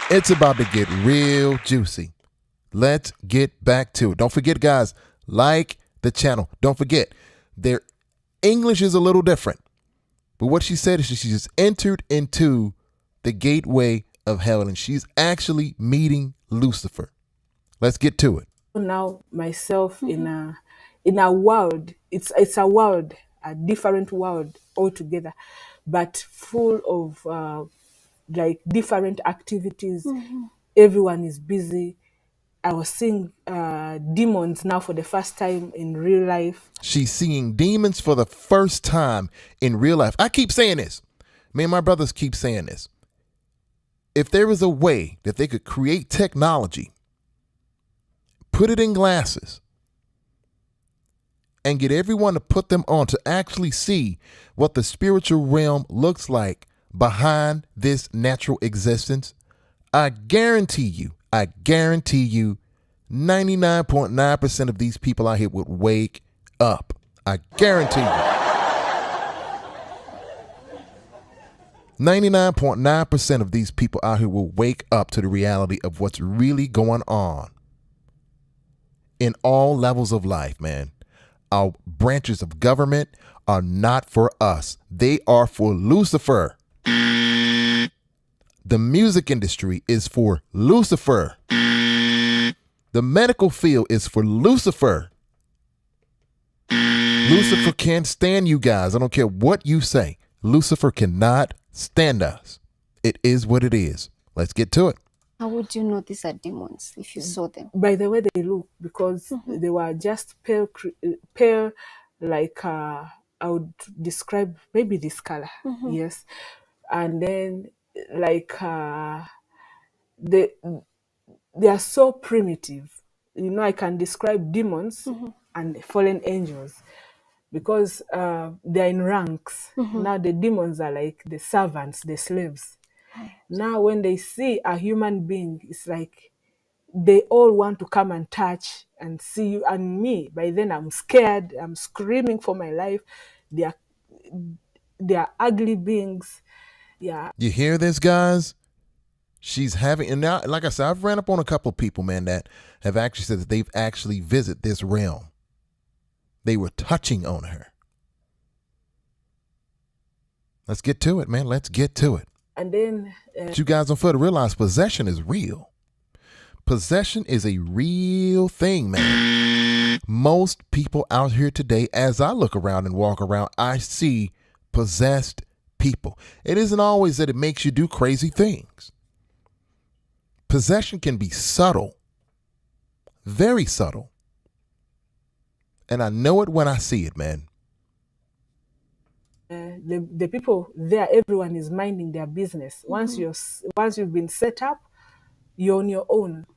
It's about to get real juicy. Let's get back to it. Don't forget, guys, like the channel. Don't forget, their English is a little different. But what she said is she just entered into the gateway of hell, and she's actually meeting Lucifer. Let's get to it. Now myself in a world. It's a world, a different world altogether, but full of like different activities. Everyone is busy. I was seeing demons now for the first time in real life. She's seeing demons for the first time in real life. I keep saying this. Me and my brothers keep saying this. If there was a way that they could create technology, put it in glasses, and get everyone to put them on to actually see what the spiritual realm looks like behind this natural existence, I guarantee you, 99.9% of these people out here would wake up. I guarantee you. 99.9% of these people out here will wake up to the reality of what's really going on in all levels of life, man. Our branches of government are not for us. They are for Lucifer. The music industry is for Lucifer. The medical field is for Lucifer. Lucifer can't stand you guys. I don't care what you say. Lucifer cannot stand us. It is what it is. Let's get to it. How would you know these are demons if you saw them? By the way they look, because they were just pale, like I would describe maybe this color. Yes. And then like they are so primitive. You know, I can describe demons and fallen angels because they're in ranks. Now the demons are like the servants, the slaves. Now when they see a human being, it's like they all want to come and touch and see you and me. By then I'm scared. I'm screaming for my life. They are ugly beings. Yeah. You hear this, guys? She's having, and now, like I said, I've ran up on a couple of people, man, that have actually said that they've actually visited this realm. They were touching on her. Let's get to it, man. Let's get to it. And then But you guys don't fail to realize possession is real. Possession is a real thing, man. Most people out here today, as I look around and walk around, I see possessed people. It isn't always that it makes you do crazy things. Possession can be subtle, very subtle. And I know it when I see it, man. The people there, everyone is minding their business. Once you've been set up, you're on your own.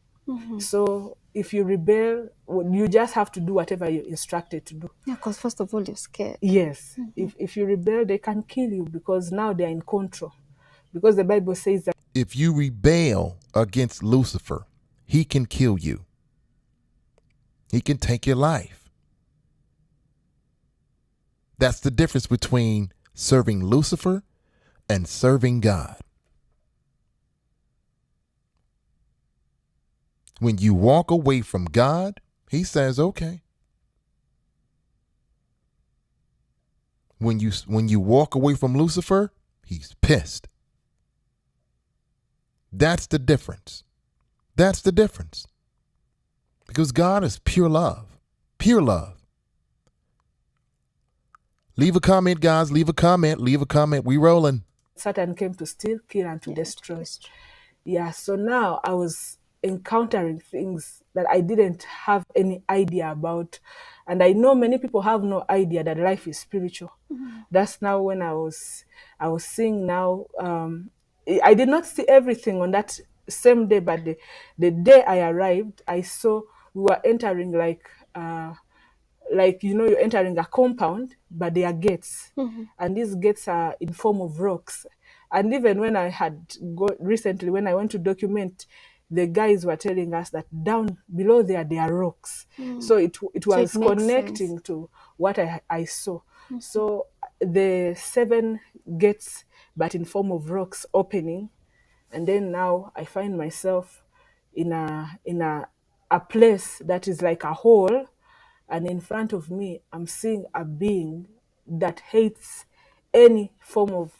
So if you rebel, you just have to do whatever you're instructed to do. Yeah, because first of all, you're scared. Yes. If you rebel, they can kill you because now they're in control. Because the Bible says that If you rebel against Lucifer, he can kill you. He can take your life. That's the difference between serving Lucifer and serving God. When you walk away from God, he says, okay. When you walk away from Lucifer, he's pissed. That's the difference. That's the difference. Because God is pure love. Pure love. Leave a comment, guys. Leave a comment. Leave a comment. We rolling. Satan came to steal, kill, and to destroy. Yeah, so now I was encountering things that I didn't have any idea about. And I know many people have no idea that life is spiritual. That's now when I was seeing now. I did not see everything on that same day, but the day I arrived, I saw we were entering like you're entering a compound, but they are gates, and these gates are in form of rocks. And even when I had recently, when I went to document, the guys were telling us that down below there are rocks. So it was it makes connecting sense to what I saw. So the 7 gates, but in form of rocks, opening, and then now I find myself in a place that is like a hole, and in front of me I'm seeing a being that hates any form of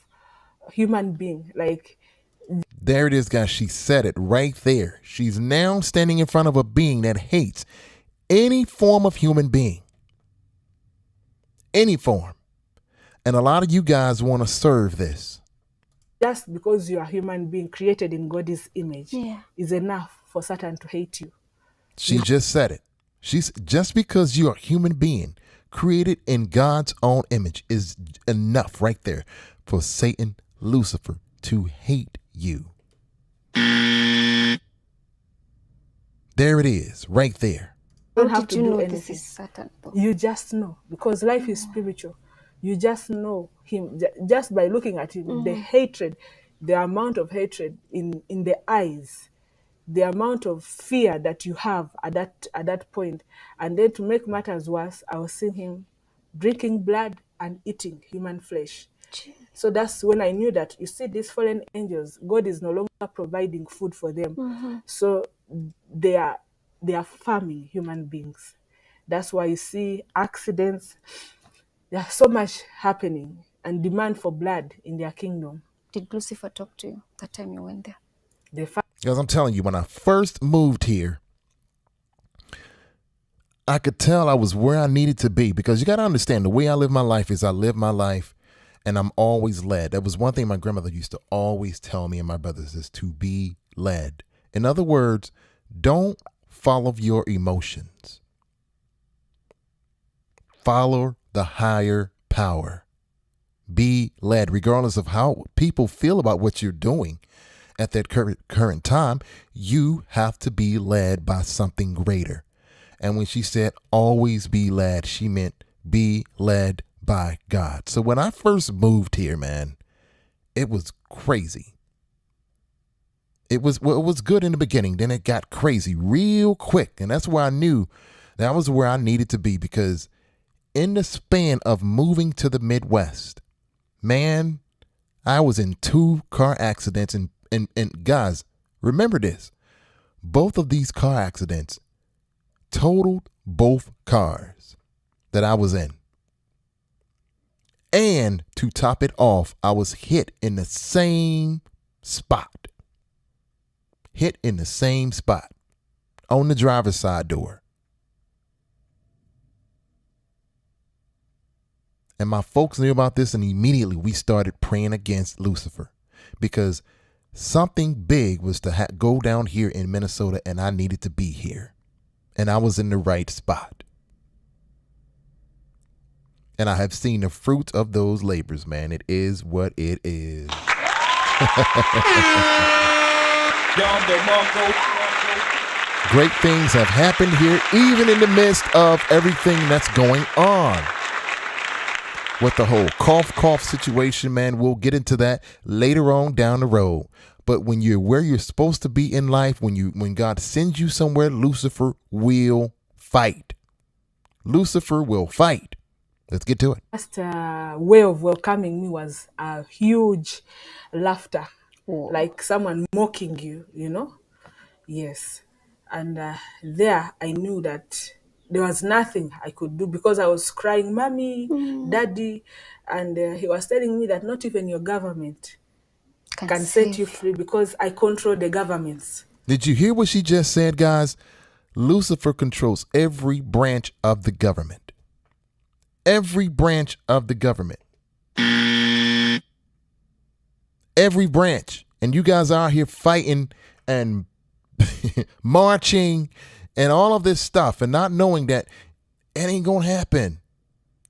human being. Like, There it is, guys. She said it right there. She's now standing in front of a being that hates any form of human being. Any form. And a lot of you guys want to serve this. just because you're a human being created in God's image is enough for Satan to hate you. She just said it. She's just because you're a human being created in God's own image is enough right there for Satan, Lucifer, to hate you. There it is, right there. You don't How have did to you do know anything. this is Satan, though? You just know, because life is spiritual. You just know him just by looking at him. The hatred, the amount of hatred in the eyes, the amount of fear that you have at that point. And then to make matters worse, I was seeing him drinking blood and eating human flesh. So that's when I knew that, you see, these fallen angels, God is no longer providing food for them. So they are farming human beings. That's why you see accidents. There's so much happening and demand for blood in their kingdom. Did Lucifer talk to you that time you went there? Because I'm telling you, when I first moved here, I could tell I was where I needed to be, because you got to understand, the way I live my life is I live my life and I'm always led. That was one thing my grandmother used to always tell me and my brothers, is to be led. In other words, don't follow your emotions. Follow the higher power. Be led, regardless of how people feel about what you're doing at that current time. You have to be led by something greater. And when she said always be led, she meant be led by God. So when I first moved here, man, it was crazy. It was good in the beginning. Then it got crazy real quick. And that's where I knew that was where I needed to be, because in the span of moving to the Midwest, man, I was in 2 car accidents. And guys, remember this. Both of these car accidents totaled both cars that I was in. And to top it off, I was hit in the same spot. Hit in the same spot. on the driver's side door. And my folks knew about this, and immediately we started praying against Lucifer, because something big was to go down here in Minnesota, and I needed to be here. And I was in the right spot. And I have seen the fruits of those labors, man. It is what it is. Great things have happened here, even in the midst of everything that's going on. With the whole cough situation, man, we'll get into that later on down the road. But when you're where you're supposed to be in life, when God sends you somewhere, Lucifer will fight. Lucifer will fight. Let's get to it. First way of welcoming me was a huge laughter, like someone mocking you, you know? Yes. And there I knew that there was nothing I could do, because I was crying, Mommy, Daddy, and he was telling me that not even your government can set you free, because I control the governments. Did you hear what she just said, guys? Lucifer controls every branch of the government. Every branch of the government. Every branch. And you guys are here fighting and marching and all of this stuff, and not knowing that it ain't going to happen.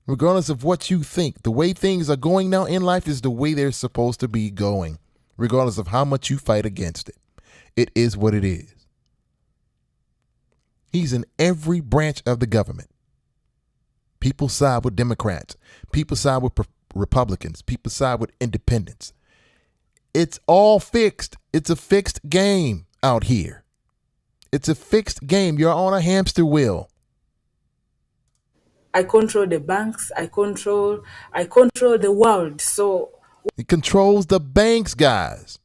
Regardless of what you think, the way things are going now in life is the way they're supposed to be going, regardless of how much you fight against it. It is what it is. He's in every branch of the government. People side with Democrats. People side with Republicans. People side with independents. It's all fixed. It's a fixed game out here. It's a fixed game. You're on a hamster wheel. I control the banks. I control the world. So he controls the banks, guys.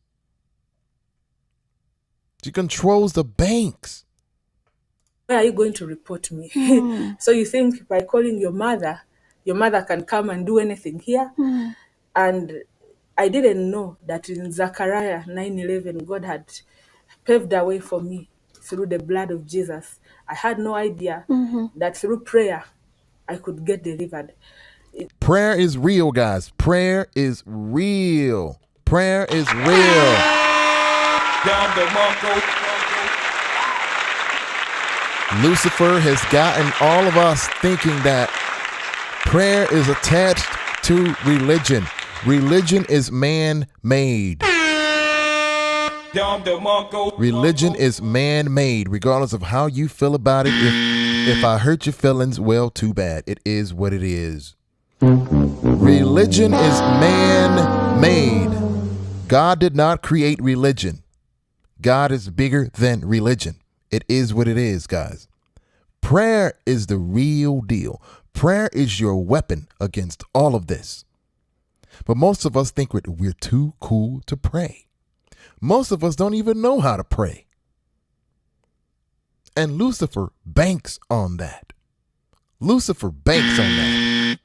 He controls the banks. Where are you going to report me? So you think by calling your mother can come and do anything here? And I didn't know that in Zechariah 9:11, God had paved a way for me through the blood of Jesus. I had no idea that through prayer I could get delivered. Prayer is real, guys. Prayer is real. Prayer is real. Lucifer has gotten all of us thinking that prayer is attached to religion. Religion is man-made. Religion is man-made, regardless of how you feel about it. If I hurt your feelings, well, too bad. It is what it is. Religion is man-made. God did not create religion. God is bigger than religion. It is what it is, guys. Prayer is the real deal. Prayer is your weapon against all of this. But most of us think we're too cool to pray. Most of us don't even know how to pray. And Lucifer banks on that. Lucifer banks on that.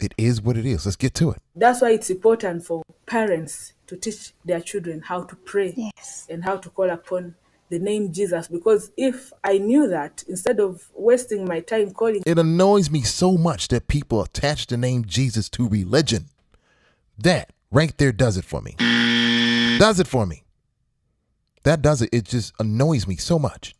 It is what it is. Let's get to it. That's why it's important for parents to teach their children how to pray. Yes. And how to call upon the name Jesus. Because if I knew that, instead of wasting my time calling... It annoys me so much that people attach the name Jesus to religion. That right there does it for me. Does it for me. That does it. It just annoys me so much.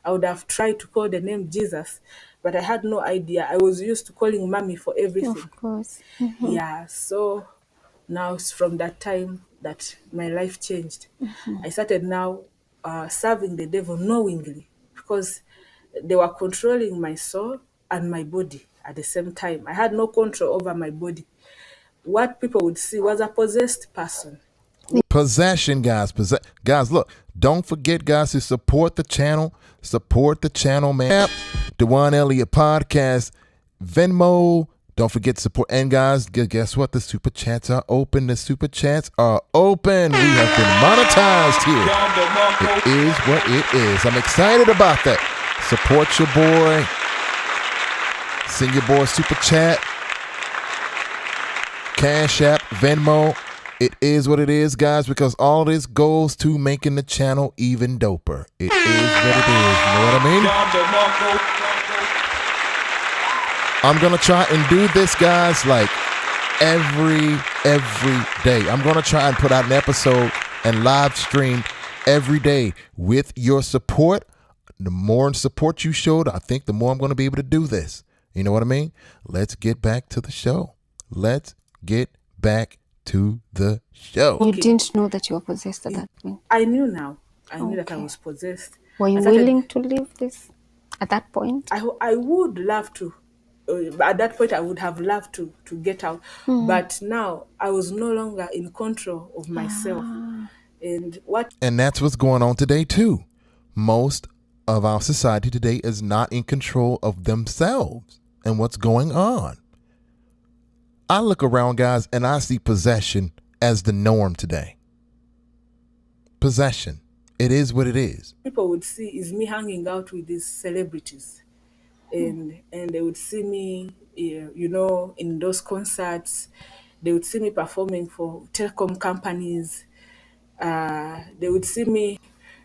I would have tried to call the name Jesus, but I had no idea. I was used to calling Mommy for everything. Of course. Yeah, so now it's from that time that my life changed. I started now serving the devil knowingly, because they were controlling my soul and my body at the same time. I had no control over my body. What people would see was a possessed person. Possession, guys. Guys, look, don't forget, guys, to support the channel. Support the channel, man. DuJuan Elliott Podcast, Venmo. Don't forget to support. And guys, guess what? The super chats are open. The super chats are open. We have been monetized here. It is what it is. I'm excited about that. Support your boy. Send your boy super chat. Cash App, Venmo. It is what it is, guys, because all this goes to making the channel even doper. It is what it is. You know what I mean? I'm going to try and do this, guys, like every day. I'm going to try and put out an episode and live stream every day with your support. The more support you showed, I think the more I'm going to be able to do this. You know what I mean? Let's get back to the show. Let's get back to the show. You didn't know that you were possessed at that point? I knew now. I knew that I was possessed. Were you willing to leave this at that point? I would love to. At that point, I would have loved to get out. But now, I was no longer in control of myself. And that's what's going on today, too. Most of our society today is not in control of themselves and what's going on. I look around, guys, and I see possession as the norm today. Possession. It is what it is. People would see is me hanging out with these celebrities. And they would see me, in those concerts. They would see me performing for telecom companies. They would see me,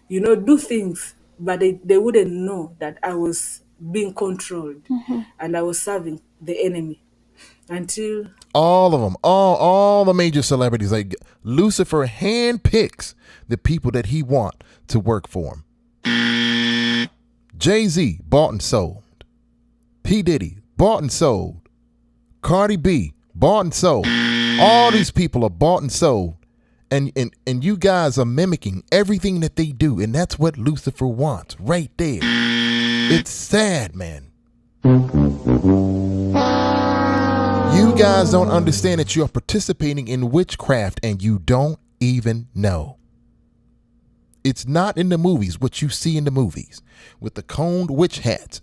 do things, but they wouldn't know that I was being controlled and I was serving the enemy. Until all of them, all the major celebrities, like Lucifer handpicks the people that he want to work for him. Jay-Z bought and sold. P. Diddy bought and sold. Cardi B bought and sold. All these people are bought and sold. And you guys are mimicking everything that they do. And that's what Lucifer wants right there. It's sad, man. You guys don't understand that you're participating in witchcraft and you don't even know. It's not in the movies, what you see in the movies, with the coned witch hats,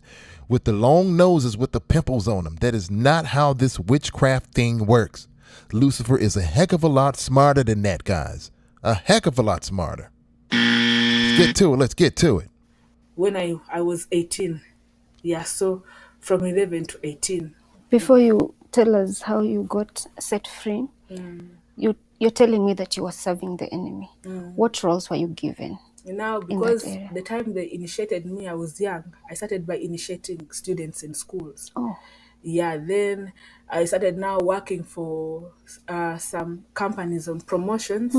with the long noses, with the pimples on them. That is not how this witchcraft thing works. Lucifer is a heck of a lot smarter than that, guys. A heck of a lot smarter. Let's get to it. Let's get to it. When I was 18. Yeah, so from 11 to 18. Before you tell us how you got set free, you're telling me that you were serving the enemy. What roles were you given? Now, because the time they initiated me, I was young. I started by initiating students in schools. Oh. Yeah, then I started now working for some companies on promotions.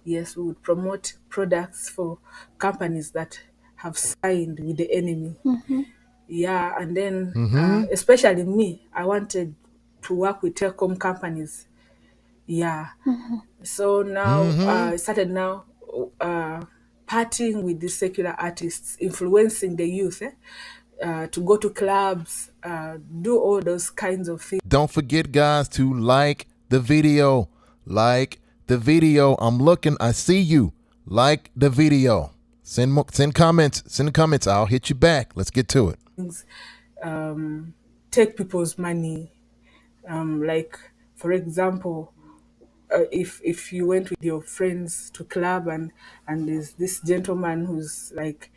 Yes, we would promote products for companies that have signed with the enemy. Yeah, and then especially me, I wanted to work with telecom companies. Yeah. So now I started now partying with these secular artists, influencing the youth to go to clubs, do all those kinds of things. Don't forget, guys, to like the video. Like the video. I'm looking. I see you. Like the video. Send comments. Send comments. I'll hit you back. Let's get to it. Take people's money. Like, for example, if you went with your friends to club and there's this gentleman who's like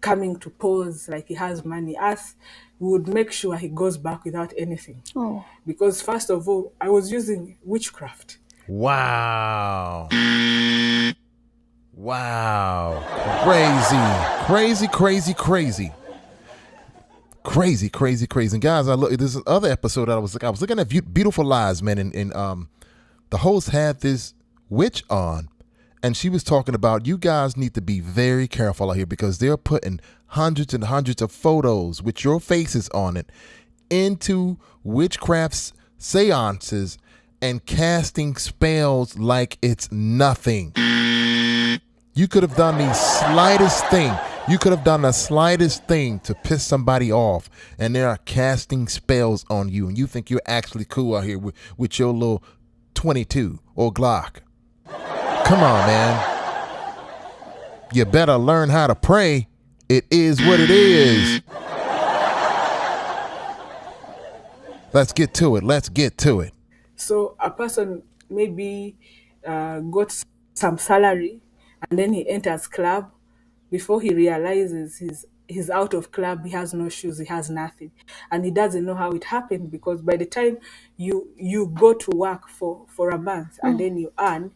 coming to pose like he has money, us we would make sure he goes back without anything. Because first of all, I was using witchcraft. Wow. Crazy. And guys, this is another episode I was looking at Beautiful Lies, man, and the host had this witch on, and she was talking about, you guys need to be very careful out here because they're putting hundreds and hundreds of photos with your faces on it into witchcraft seances and casting spells like it's nothing. You could have done the slightest thing. You could have done the slightest thing to piss somebody off, and they are casting spells on you, and you think you're actually cool out here with your little 22 or Glock. Come on, man. You better learn how to pray. It is what it is. Let's get to it. So a person maybe got some salary and then he enters club before he realizes he's out of club, he has no shoes, he has nothing, and he doesn't know how it happened, because by the time you go to work for a month and then you earn,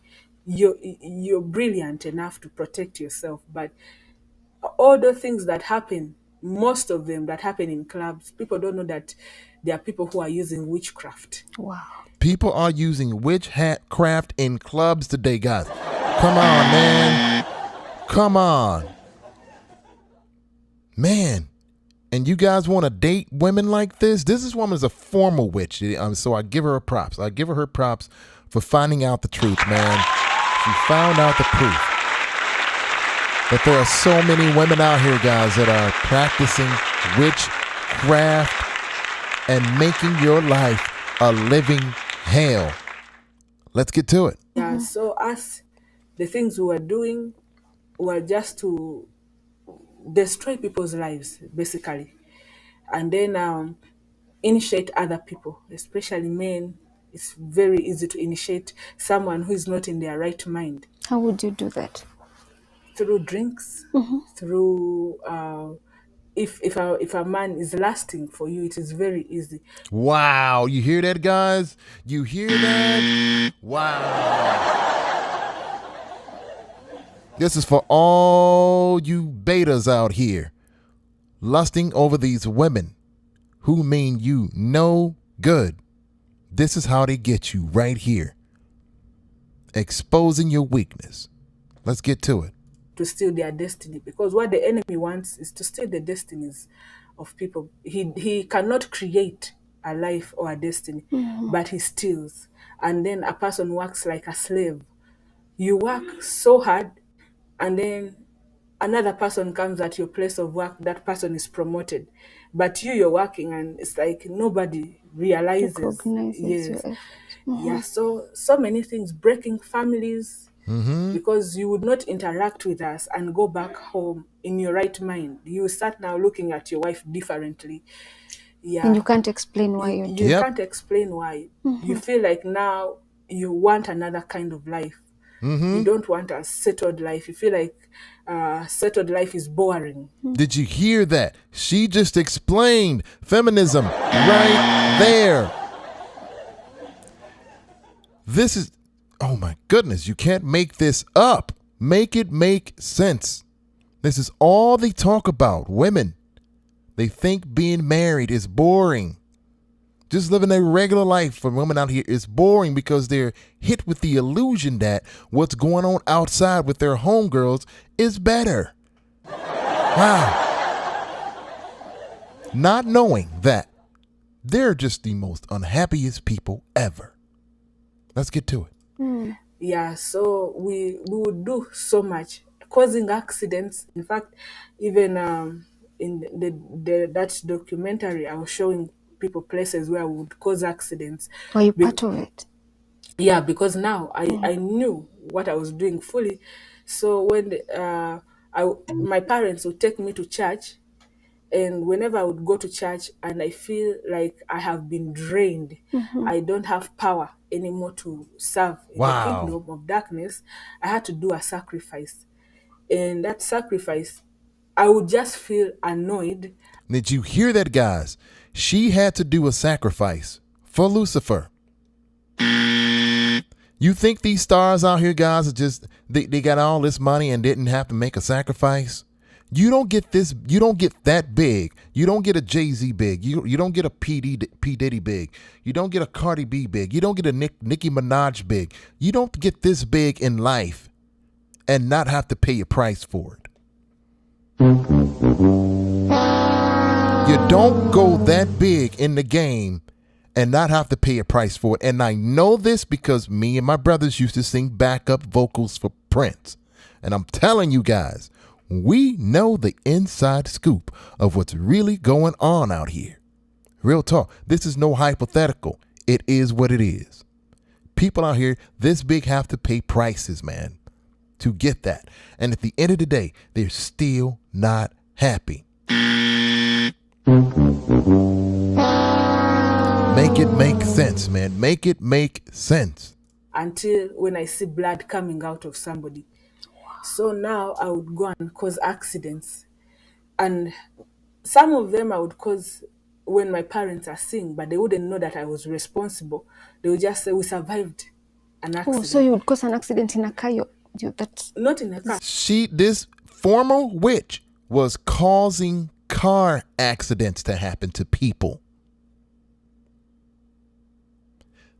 you're brilliant enough to protect yourself. But all the things that happen, most of them that happen in clubs, people don't know that there are people who are using witchcraft. Wow. People are using witchcraft in clubs today, guys. Come on, man. Come on. Man. And you guys want to date women like this? This woman is a formal witch. So I give her props. I give her props for finding out the truth, man. She found out the proof. But there are so many women out here, guys, that are practicing witchcraft and making your life a living hell. Let's get to it. Yeah, so us, the things we were doing were just to destroy people's lives, basically. And then initiate other people, especially men. It's very easy to initiate someone who is not in their right mind. How would you do that? Through drinks, through if a man is lasting for you, it is very easy. Wow. You hear that, guys? You hear that? Wow. This is for all you betas out here lusting over these women who mean you no good. This is how they get you right here. Exposing your weakness. Let's get to it. To steal their destiny, because what the enemy wants is to steal the destinies of people. He cannot create a life or a destiny, but he steals. And then a person works like a slave. You work so hard, and then another person comes at your place of work, that person is promoted, but you're working, and it's like nobody realizes. Recognizes Yes. your effort. Yeah, so many things, breaking families, because you would not interact with us and go back home in your right mind. You start now looking at your wife differently. Yeah. And you can't explain why you're doing You Yep. can't explain why. You feel like now you want another kind of life. You don't want a settled life. You feel like settled life is boring. Did you hear that? She just explained feminism right there. This is, oh my goodness, you can't make this up. Make it make sense. This is all they talk about, women. They think being married is boring. Just living a regular life for women out here is boring because they're hit with the illusion that what's going on outside with their homegirls is better. Wow. Not knowing that they're just the most unhappiest people ever. Let's get to it. Yeah, so we would do so much, causing accidents. In fact, even in that documentary, I was showing people places where we would cause accidents. Were you part of it? Yeah, because now I knew what I was doing fully. So when my parents would take me to church, and whenever I would go to church and I feel like I have been drained, I don't have power anymore to serve in Wow. the kingdom of darkness, I had to do a sacrifice. And that sacrifice, I would just feel annoyed. Did you hear that, guys? She had to do a sacrifice for Lucifer. You think these stars out here, guys, are just, they got all this money and didn't have to make a sacrifice? You don't get this. You don't get that big. You don't get a Jay-Z big. You don't get a P. Diddy big. You don't get a Cardi B big. You don't get a Nicki Minaj big. You don't get this big in life and not have to pay a price for it. You don't go that big in the game and not have to pay a price for it. And I know this because me and my brothers used to sing backup vocals for Prince. And I'm telling you guys, we know the inside scoop of what's really going on out here. Real talk. This is no hypothetical. It is what it is. People out here this big have to pay prices, man, to get that. And at the end of the day, they're still not happy. Make it make sense, man. Make it make sense. Until when I see blood coming out of somebody. So now I would go and cause accidents. And some of them I would cause when my parents are seeing, but they wouldn't know that I was responsible. They would just say, we survived an accident. Oh, so you would cause an accident in a car? Not in a car. This former witch was causing car accidents to happen to people.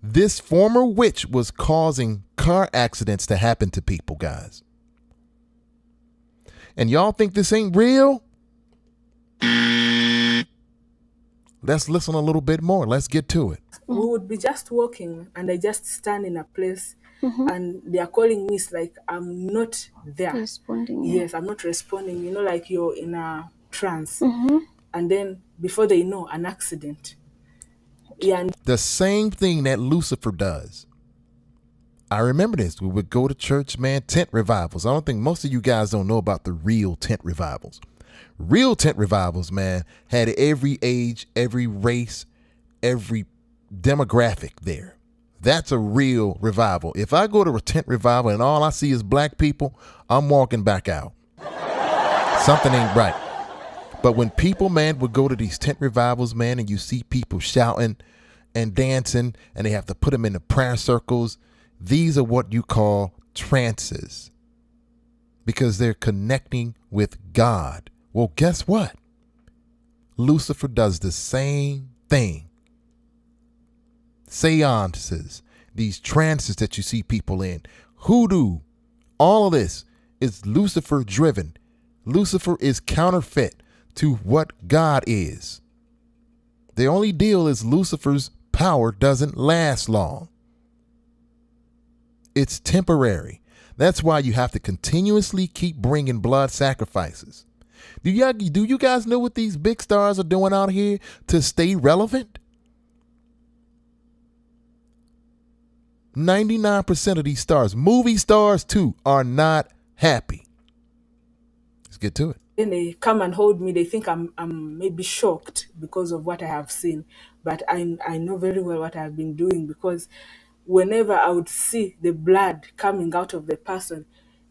This former witch was causing car accidents to happen to people, guys. And y'all think this ain't real? Let's listen a little bit more. Let's get to it. We would be just walking and I just stand in a place and they are calling me. It's like I'm not there. Responding. Yes, I'm not responding. You know, like you're in a trance. And then before they know, an accident. Yeah. And the same thing that Lucifer does. I remember this. We would go to church, man, tent revivals. I don't think most of you guys don't know about the real tent revivals. Real tent revivals, man, had every age, every race, every demographic there. That's a real revival. If I go to a tent revival and all I see is black people, I'm walking back out. Something ain't right. But when people, man, would go to these tent revivals, man, and you see people shouting and dancing and they have to put them in the prayer circles, these are what you call trances because they're connecting with God. Well, guess what? Lucifer does the same thing. Seances, these trances that you see people in, hoodoo, all of this is Lucifer driven. Lucifer is counterfeit to what God is. The only deal is Lucifer's power doesn't last long. It's temporary. That's why you have to continuously keep bringing blood sacrifices. Do you guys know what these big stars are doing out here to stay relevant? 99% of these stars, movie stars too, are not happy. Let's get to it. then they come and hold me. They think I'm maybe shocked because of what I have seen. But I know very well what I've been doing, because whenever I would see the blood coming out of the person,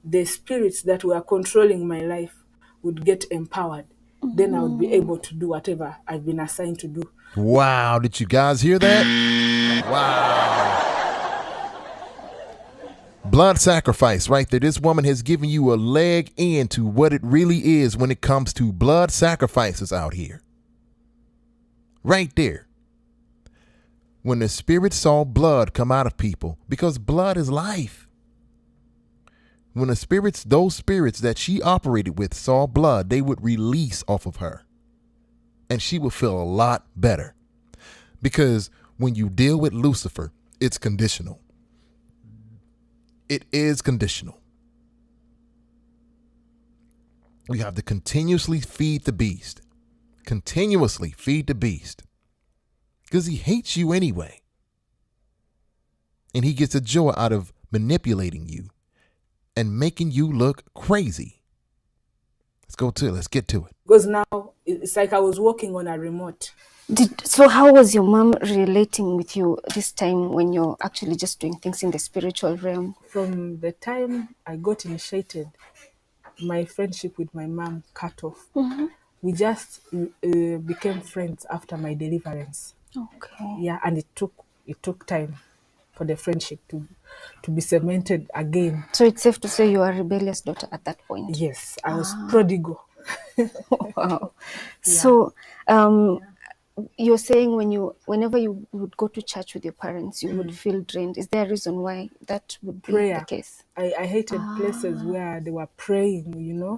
the spirits that were controlling my life would get empowered. Then I would be able to do whatever I've been assigned to do. Wow. Did you guys hear that? Wow. Blood sacrifice right there. This woman has given you a leg into what it really is when it comes to blood sacrifices out here. Right there. When the spirit saw blood come out of people, because blood is life. When the spirits, those spirits that she operated with saw blood, they would release off of her. And she would feel a lot better. Because when you deal with Lucifer, it's conditional. It is conditional. You have to continuously feed the beast. Continuously feed the beast. Because he hates you anyway. And he gets a joy out of manipulating you and making you look crazy. Let's get to it. Because now it's like I was walking on a remote. So how was your mom relating with you this time when you're actually just doing things in the spiritual realm? From the time I got initiated, my friendship with my mom cut off. We just became friends after my deliverance. Okay. Yeah, and it took time for the friendship to be cemented again. So it's safe to say you are a rebellious daughter at that point? Yes, I was prodigal. Wow. Yeah. So you're saying whenever you would go to church with your parents, you would feel drained. Is there a reason why that would be the case? I hated places where they were praying,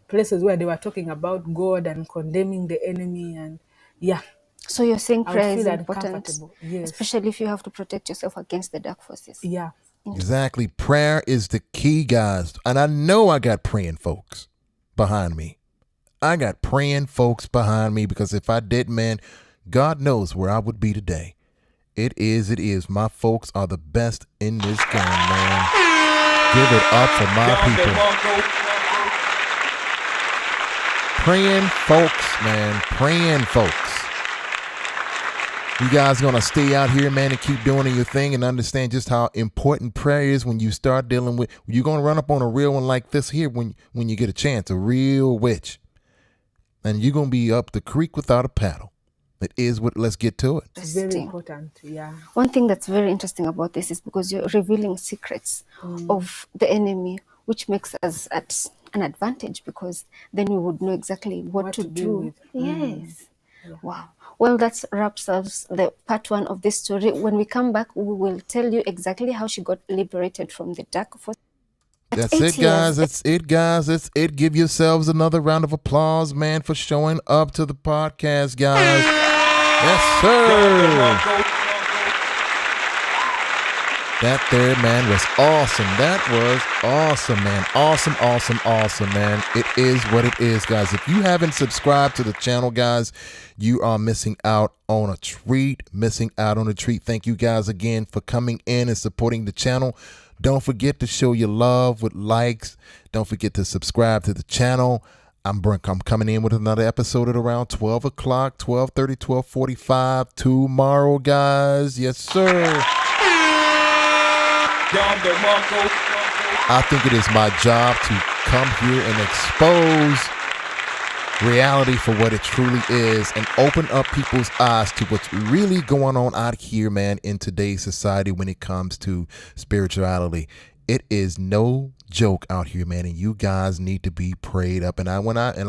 places where they were talking about God and condemning the enemy, and yeah. So you're saying prayer is important, yes, especially if you have to protect yourself against the dark forces. Yeah. Exactly. Prayer is the key, guys. And I know I got praying folks behind me. I got praying folks behind me, because if I didn't, man, God knows where I would be today. It is. My folks are the best in this game, man. Give it up for my people. Praying folks, man. Praying folks. You guys gonna stay out here, man, and keep doing your thing and understand just how important prayer is when you start dealing with. You're gonna run up on a real one like this here when you get a chance, a real witch, and you're gonna be up the creek without a paddle. It is what. Let's get to it. It's very important. Yeah. One thing that's very interesting about this is because you're revealing secrets of the enemy, which makes us at an advantage because then we would know exactly what to do. Yes. Yeah. Wow. Well, that wraps up the part 1 of this story. When we come back, we will tell you exactly how she got liberated from the dark force. That's it, guys. That's it, guys. That's it. Give yourselves another round of applause, man, for showing up to the podcast, guys. Yes, sir. That there, man, was awesome. That was awesome, man. Awesome, awesome, awesome, man. It is what it is, guys. If you haven't subscribed to the channel, guys, you are missing out on a treat. Thank you guys again for coming in and supporting the channel. Don't forget to show your love with likes. Don't forget to subscribe to the channel. I'm coming in with another episode at around 12 o'clock, 12:30, 12:45 tomorrow, guys. Yes, sir. I think it is my job to come here and expose reality for what it truly is and open up people's eyes to what's really going on out here, man, in today's society when it comes to spirituality. It is no joke out here, man, and you guys need to be prayed up. And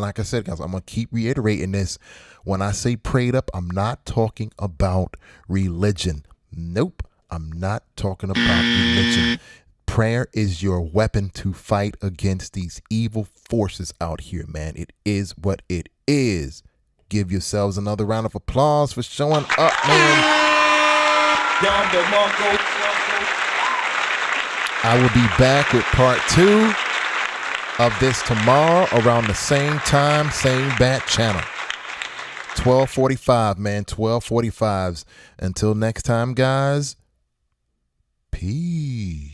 like I said, guys, I'm gonna keep reiterating this. When I say prayed up, I'm not talking about religion. Nope. I'm not talking about religion. Prayer is your weapon to fight against these evil forces out here, man. It is what it is. Give yourselves another round of applause for showing up, man. I will be back with part 2 of this tomorrow around the same time, same bat channel. 12:45, man. 12:45s. Until next time, guys. Peace.